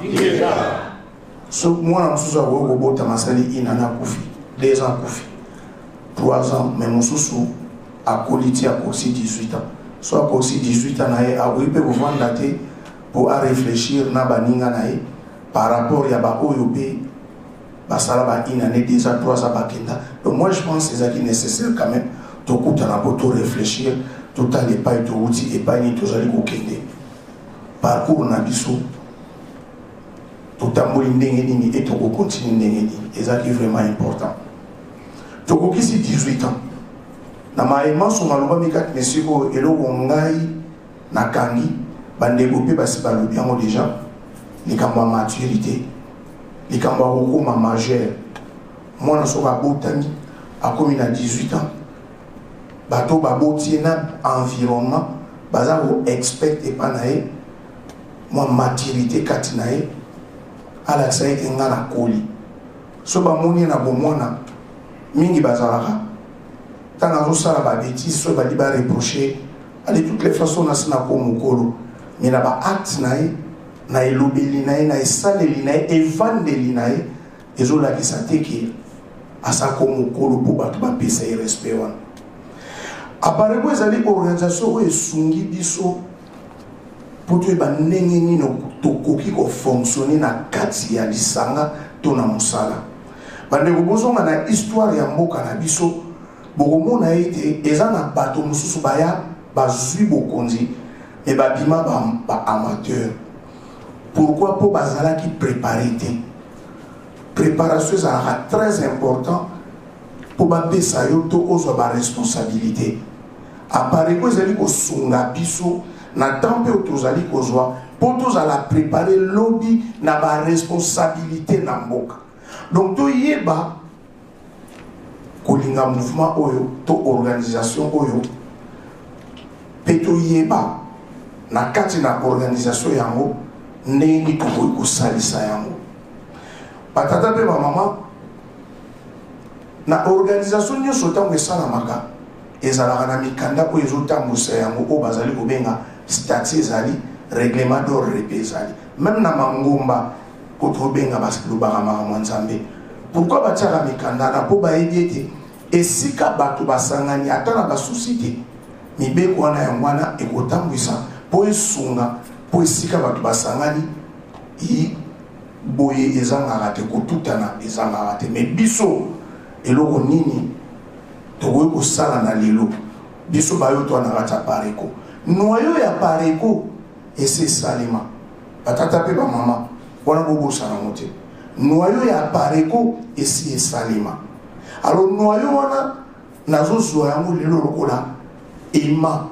Ce moi, je suis à vous, vous avez masali inana koufi. 2 ans koufi. 3 ans, mais mon sous à Coliti à Coxy 18 ans. Soit Coxy 18 ans, à vous pouvez vous vendre pour réfléchir na baninga nae par rapport à ba oyopé, basala ba inane 2 ans, 3 ans bakenda. Donc moi, je pense que c'est nécessaire quand même. Tout coup, tu as pour réfléchir. Tout à l'épaille de outil et pas ni tous les kende parcours na biso tout à molindengeni et tout continue ndengeni et ça qui est vraiment important tout qui c'est 18 ans na maïma so maloba mikat mesiko elo ngai na kangi bandeko pe basi balobi yango déjà les kamba maturité les kamba ma majeur moi na so ba botani a commis na 18 ans bato baboti na environnement baza ko expect et panae moi maturité katinae ala sai ngana koli so ba moni na bomona mingi bazalaka tanga zo sala ba bêtise so ba liba reprocher allez toutes les façons na sina ko mukolo mais na ba acte nae na elobeli nae na esaleli nae evandeli nae ezola ki sateki asa ko mukolo po bato ba pesa respect wana apare ko ezali organisation oyo esungi biso po toyeba ndenge nini tokoki kofonctionne na kati ya lisanga to na mosala bandeko bozonga na histoire ya mboka na biso bokomona ete eza na bato mosusu baya bazwi bokonzi me babima ba amateur pourquoi po bazalaki préparé te préparation ezalaka très important po bapesa yo to ozwa baresponsabilité apare ko ezali kosunga biso na temps mpe tozali kozwa po tozala préparer lobby na baresponsabilité na mboka donc toyeba kolinga mouvement oyo to organisation oyo mpe toyeba na kati na organisation yango ndenge tokoki kosalisa yango batata mpe bamama na organisation nyonso ntango esalamaka ezalaka na mikanda oyo ezotambwisa yango oyo bazali kobenga statut ezali règlement d'ordre repésali même na mangomba koto benga baskilo baramaka mwanzambe pourquoi batiaka mikanda po bayebi ete esika bato basangani ata na basusi te mibeko wana yango wana ekotambwisa po esunga po esika bato basangani boye ezangaka te kotutana ezangaka te me biso eloko nini tokoki kosala na lelo biso bayo to na kati ya pareko noyo ya pareko ese esalema batata mpe bamama wana bobosana ngo te noyo ya pareko esi esalema alors noyo wana nazozwa yango lelo lokola ema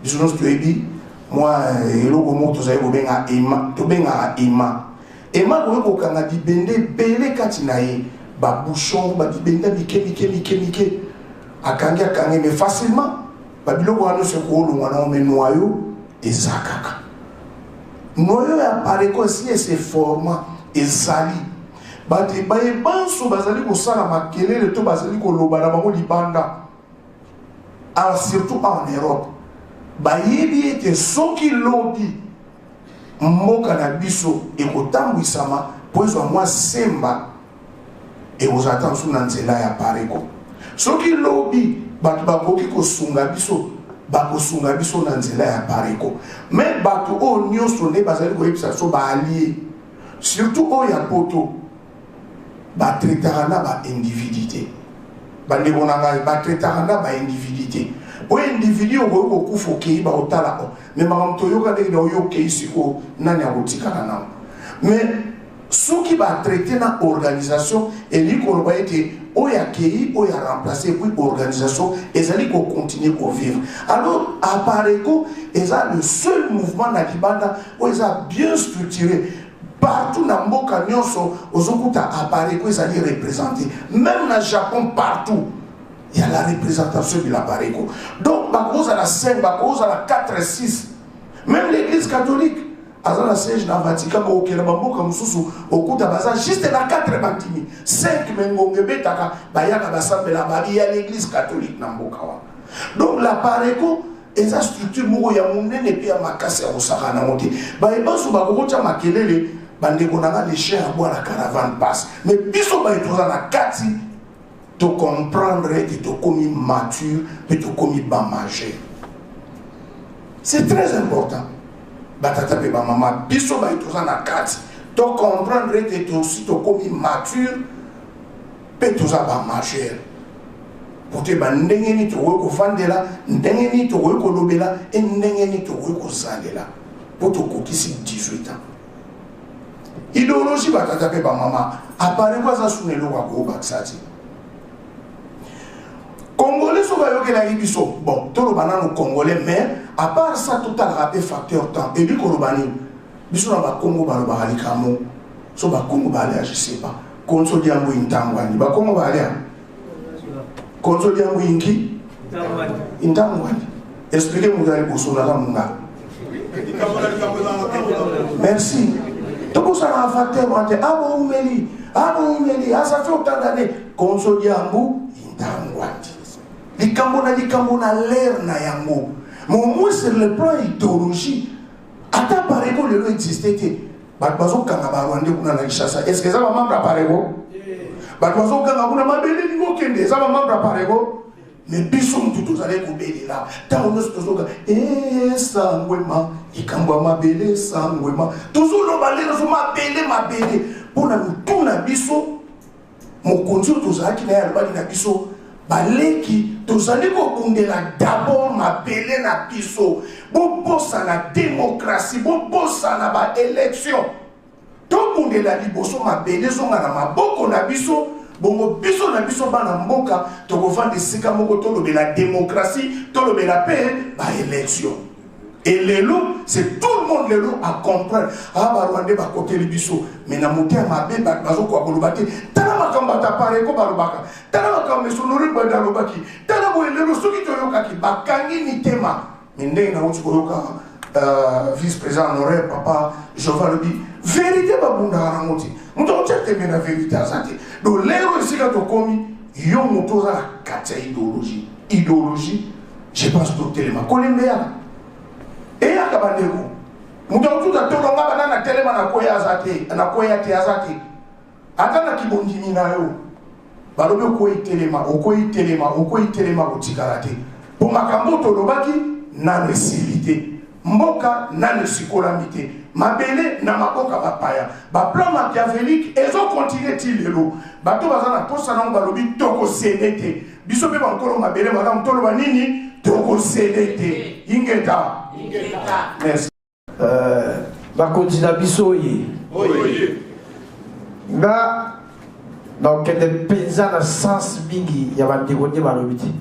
biso nyonso toyebi mwa eloko moko tozali kobenga ema tobengaka ema koki kokanga bibende ebele kati na ye babouchon babibenda mike akangi mais facilement babiloko wana nyonso ekoolongwa nango me noyo eza kaka noyo ya pareko esi eseforma ezali bato bayebanso bazali kosala makelele to bazali koloba na bango libanda surtout en Europe bayebi ete soki lobi mboka na biso ekotambwisama po ezwa mwa semba ekozala nsu na nzela ya pareko soki lobi bato bakoki kosunga biso bakosunga biso na nzela ya pareko me bato oyo nyonso nde bazali koyebisa biso baalie surtout oyo ya poto batretaka na baindividu te bandeko na ngai batretaka na baindividu te po individu okoki kokufa okei baotala me makambo toyoka ndenge na oyo okei siko nani akotikala nango me soki batraite na organisation eli koloba ete oyo akei oyo aremplace puis organisation ezali kocontinue kovivre alors apareko eza le seul mouvement na libanda oyo eza bien structuré partout na mboka nyonso ozokuta apareko ezali représenté même na Japon partout il y a la représentation de l'apareko donc bakoza la 5 bakoza la 4 6 même l'église catholique aza na siège na Vatican okela bamboka mosusu okuta baza juste na 4 batimi 5 mengonge betaka bayaka basambela babi ya l'église catholique na mboka wana donc l'apareko eza structure moko ya monene pe ya makasi ya kosaka nango te bayebanso bakokotya makelele bandeko nanga les chiens à boire la caravane passe mais biso bayetoza na kati to comprendre que to komi mature et to komi ba majeur c'est très important batata pe ba mama biso bayetoza na kati to comprendre que to aussi to komi mature pe toza ba majeur pour te ba ndenge ni to ko fandela ndenge ni to ko lobela et ndenge ni to ko sandela pour to kokisi 18 ans idéologie batata pe ba mama apparaît quoi ça sunelo wa ko baksati Congolais sont pas biso bon tout le banano congolais mais à part ça tout à rappel facteur temps et lui kolobani biso na ba Congo ba ba halikamo so ba Congo ba aller je sais pas konso diambo intangwani ba Congo ba aller konso diambo inki intangwani expliquez-moi dans les bosso la munga merci tout ça na facteur moi abo umeli ça fait autant d'années konso diambo intangwani likambo na l'air na yango mais au moins sur le plan idéologie ata pareko lelo existé te bato bazokanga barwande kuna na Kinshasa est-ce que ça va membre pareko bato bazokanga kuna mabele ningo kende ça va membre pareko mais biso mutu tozali kobelela ntango nyonso tozoka sangwema likambo ya mabele sangwema tozoloba lelo so mabele mpona mutu na biso mokonzi oyo tozalaki na ye alobaki na biso baleki tozali kobundela d'abord mabele na biso bobosa na démocratie bobosa na baélection tobundela liboso mabele zonga na maboko na biso bongo biso na biso bana mboka tokovanda esika moko tolobela démocratie tolobela mpe baélection et lelo c'est tout le monde lelo à comprendre barwande bakoteli biso mais na mote ya mabe bazokoka koloba te tala makambo atapareko balobaka tala makambo esonori banda alobaki tala boye lelo soki toyokaki bakangi mitema me ndenge nauti koyoka vice-président honoraire papa Jova lobi vérité babundaka nango te moto akotia tembe na vérité aza te donc lelo esika tokomi yo moto oza na kati ya idéologie je pense totelema kolembe yaka eyaka bandeko Mutu da tolonga banana telema na koya azate, na koya te azate. Ata na kibondimi na yo. Balobi okoyi telema otikalate. Po makambo tolobaki na nesilite. Mboka na nesikolamite. Mabele na maboka bapaya. Ba plan machiavélique ezo continuer ti lelo. Bato bazana posa na balobi toko senete. Biso pe bankolo mabele bala mtolo banini toko senete. Ingeta. Merci. Bakontina biso ye. Nga donc des paysans dans sens mingi ya ba dégoté balobiti.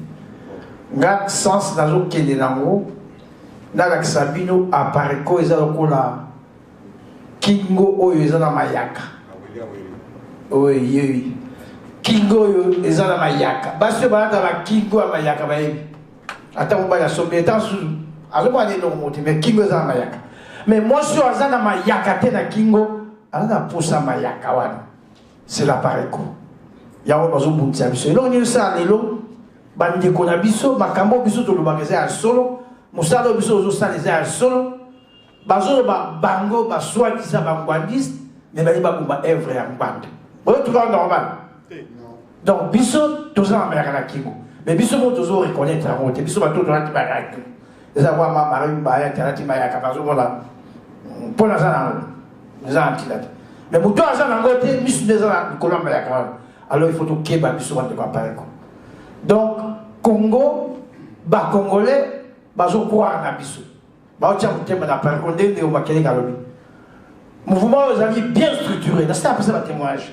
Nga sens nazo kende nango na la sabino apareko eza lokola kingo oyo eza na mayaka. Oui. Kingo oyo eza na mayaka. Basi ba na kingo ya mayaka ba yebi. Ata mo ba ya sombe tan su azo ba ne no moti mais kingo eza na mayaka. Mais moi je suis na mayaka te na kingo ala posa mayaka wana. C'est l'apareko. Yawo bazo buntia biso. Elongo ni sa lelo bandi kona biso makambo biso to lobangeza ya solo. Musalo biso zo saleza ya solo. Bazo ba bango ba soi disant ba ngwandiste mais ba ba kumba œuvre ya ngwande. Oyo tout va normal. Donc biso toza na mayaka na kingo. Mais biso mo tozo reconnaître en route. Biso ba to na tibaraka. Eza kwa mama ba ya tala timayaka bazo voilà. Pour la zana. Za antilate. Mais muto aza na ngote misu neza na kolamba ya kawa. Alors il faut tout keba biso wante kwa pareko. Donc Congo ba congolais bazo croire na biso. Ba otia mutema na pareko ndenge o makele kalobi. Mouvement aux amis bien structuré. Là c'est après ça le témoignage.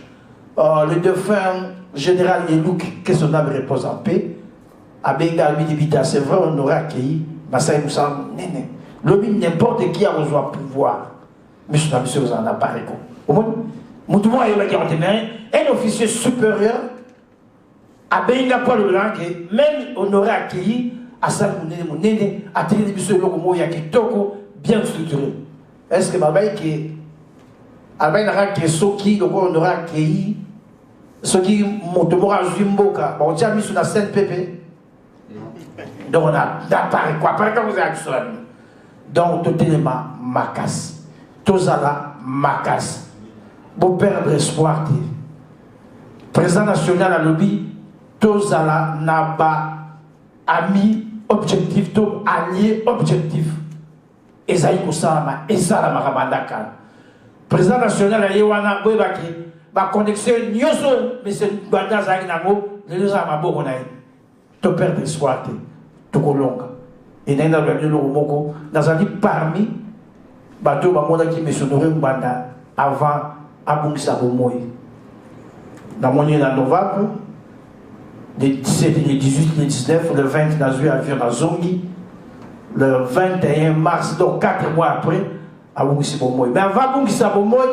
Le défunt général Yelouk, que son âme repose en paix. A Benga Bidibita, c'est vrai, on aurait accueilli Massaï Moussa Néné. L'homme n'importe qui a besoin de pouvoir. Mais je suis sûr que en a pas réco. Au moins, un officier supérieur a Benga Paul Blanc, même on aurait accueilli à Salmoune Néné, à Télévision Logomo Yakitoko, bien structuré. Est-ce que Babaï qui Albaï n'a que ceux qui on aurait accueilli, ceux qui Montemora Zimboka, on tient mis sur la scène Pépé. Donc on a d'appareil quoi, par exemple vous avez accès. Donc tout est macasse, tout ça là macasse. Pour perdre espoir, président national à lobby, tout ça là n'a pas ami objectif, tout allié objectif. Esaïe Koussama, Esa la Maramandaka. Président national à Yewana Bouebaki, ma connexion Nyoso, mais c'est Banda Zainamo, les deux amabos qu'on a. Tout perdre espoir, tout colonga. Et n'a pas eu le moko, dans un parmi, bateau Bamonda qui me sonnerait Banda avant Abungisa Bomoy. Dans mon en novembre, le 17, le 18, le 19, le 20, dans une avion à Zongi, le 21 mars, donc 4 mois après, Abungisa Bomoy. Mais avant Abungisa Bomoy,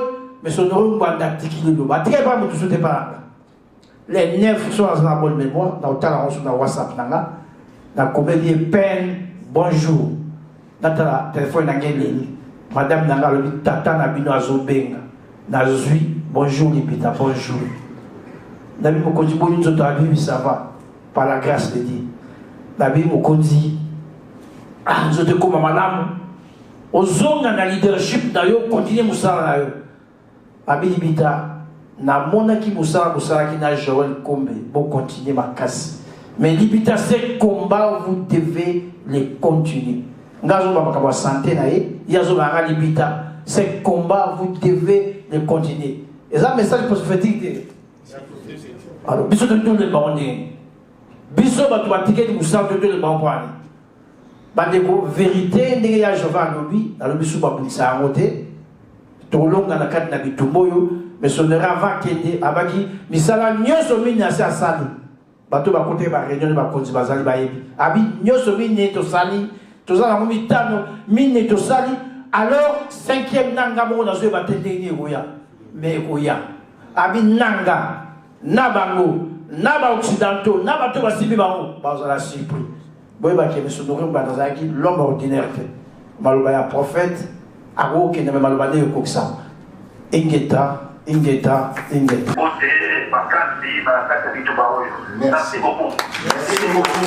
me sonnerait Banda Tikilo. Très pas, mais tout ce pas. Les 9 sont dans la bonne mémoire, dans le talent, dans WhatsApp, dans le comédie peine, bonjour. Dans le téléphone, madame Nanga, le tata Nabino Azobenga, Nazui, bonjour, Lipita, bonjour. Nabi Mokondi, bonjour, ça va, par la grâce de Dieu. Nabi Mokondi, nous sommes comme madame, aux zones dans le leadership, d'ailleurs, continuez Moussala. Nabi Lipita, na mona ki Moussala qui n'a Joël Kombe, bon continuer ma casse. Mais Libita, ces combats, vous devez les continuer. Ngazo Baba santé nae, Yazo Bara Libita, ces combats, vous devez les continuer. Et ça, message prophétique. Alors, biso de tous les bandits. Biso batouatike de Moussala de tous les bandits. Bandeko, vérité, n'est ya Jova Nobi, dans le biso Babouissa à côté. Tolong dans la carte Nabitumboyo, mais son avant Kende, Abaki, Misala, Nyoso Mini à Sali. Bato ba côté ba réunion ba konzi bazali ba yebi abi nyoso mine to sali to za na mitano mine to sali alors 5e nanga mo na zo ba tende ni goya mais goya abi nanga na bango na ba occidentaux na bato ba sibi bango ba za la surpris boy ba ke meso no ba zaki l'homme ordinaire maloba ya prophète aro ke ne maloba de ko ksa ingeta côté bakati Merci beaucoup. Merci beaucoup.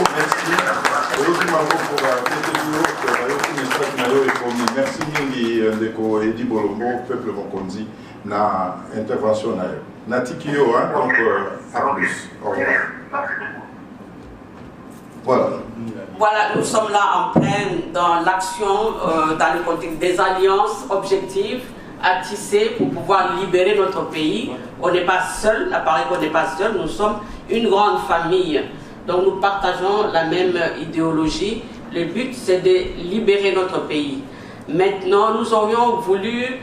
Merci mingi ndeko Edi Bolombo, peuple Mokonzi, na intervention na yo. Natikio, donc à plus. Au revoir. Voilà. Voilà, nous sommes là en plein dans l'action, dans le contexte des alliances objectives à tisser pour pouvoir libérer notre pays. On n'est pas seul, apparaît qu'on n'est pas seul, nous sommes une grande famille. Donc nous partageons la même idéologie. Le but, c'est de libérer notre pays. Maintenant, nous aurions voulu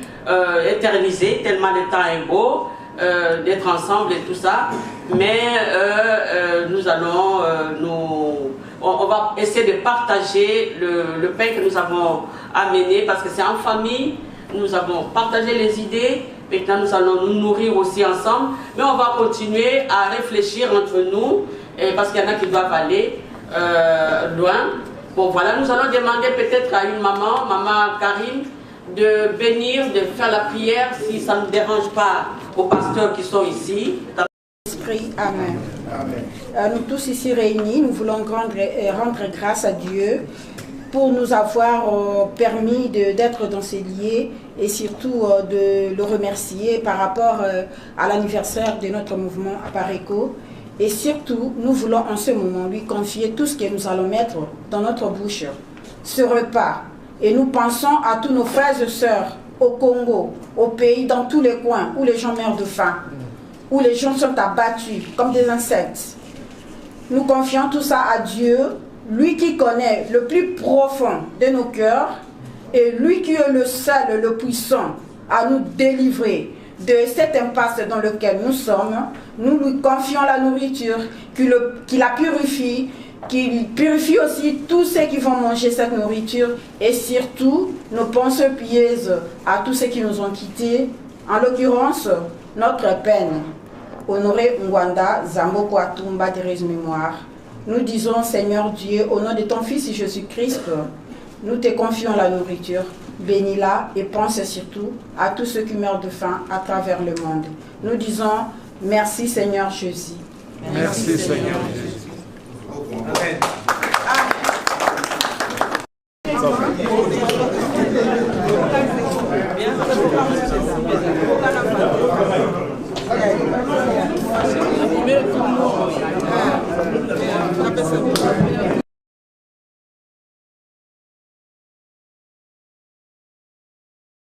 éterniser, tellement le temps est beau, d'être ensemble et tout ça. Mais nous allons, on va essayer de partager le pain que nous avons amené, parce que c'est en famille, nous avons partagé les idées. Maintenant, nous allons nous nourrir aussi ensemble. Mais on va continuer à réfléchir entre nous, parce qu'il y en a qui doivent aller loin. Bon, voilà, nous allons demander peut-être à une maman, maman Karim, de bénir, de faire la prière, si ça ne dérange pas aux pasteurs qui sont ici. Esprit, amen. Amen. Nous tous ici réunis, nous voulons rendre grâce à Dieu pour nous avoir permis d'être dans ces lieux et surtout de le remercier par rapport à l'anniversaire de notre mouvement Apareco. Et surtout, nous voulons en ce moment lui confier tout ce que nous allons mettre dans notre bouche, ce repas. Et nous pensons à tous nos frères et sœurs au Congo, au pays, dans tous les coins où les gens meurent de faim, où les gens sont abattus comme des insectes. Nous confions tout ça à Dieu, lui qui connaît le plus profond de nos cœurs et lui qui est le seul, le puissant à nous délivrer de cette impasse dans laquelle nous sommes. Nous lui confions la nourriture, qu'il la purifie, qu'il purifie aussi tous ceux qui vont manger cette nourriture et surtout nos pensées pieuses à tous ceux qui nous ont quittés, en l'occurrence notre peine. Honoré Ngwanda Zamboko Atumba Thérèse Mémoire. Nous disons, Seigneur Dieu, au nom de ton Fils Jésus-Christ, nous te confions la nourriture. Bénis-la et pense surtout à tous ceux qui meurent de faim à travers le monde. Nous disons, merci Seigneur Jésus. Merci Seigneur Jésus. Amen.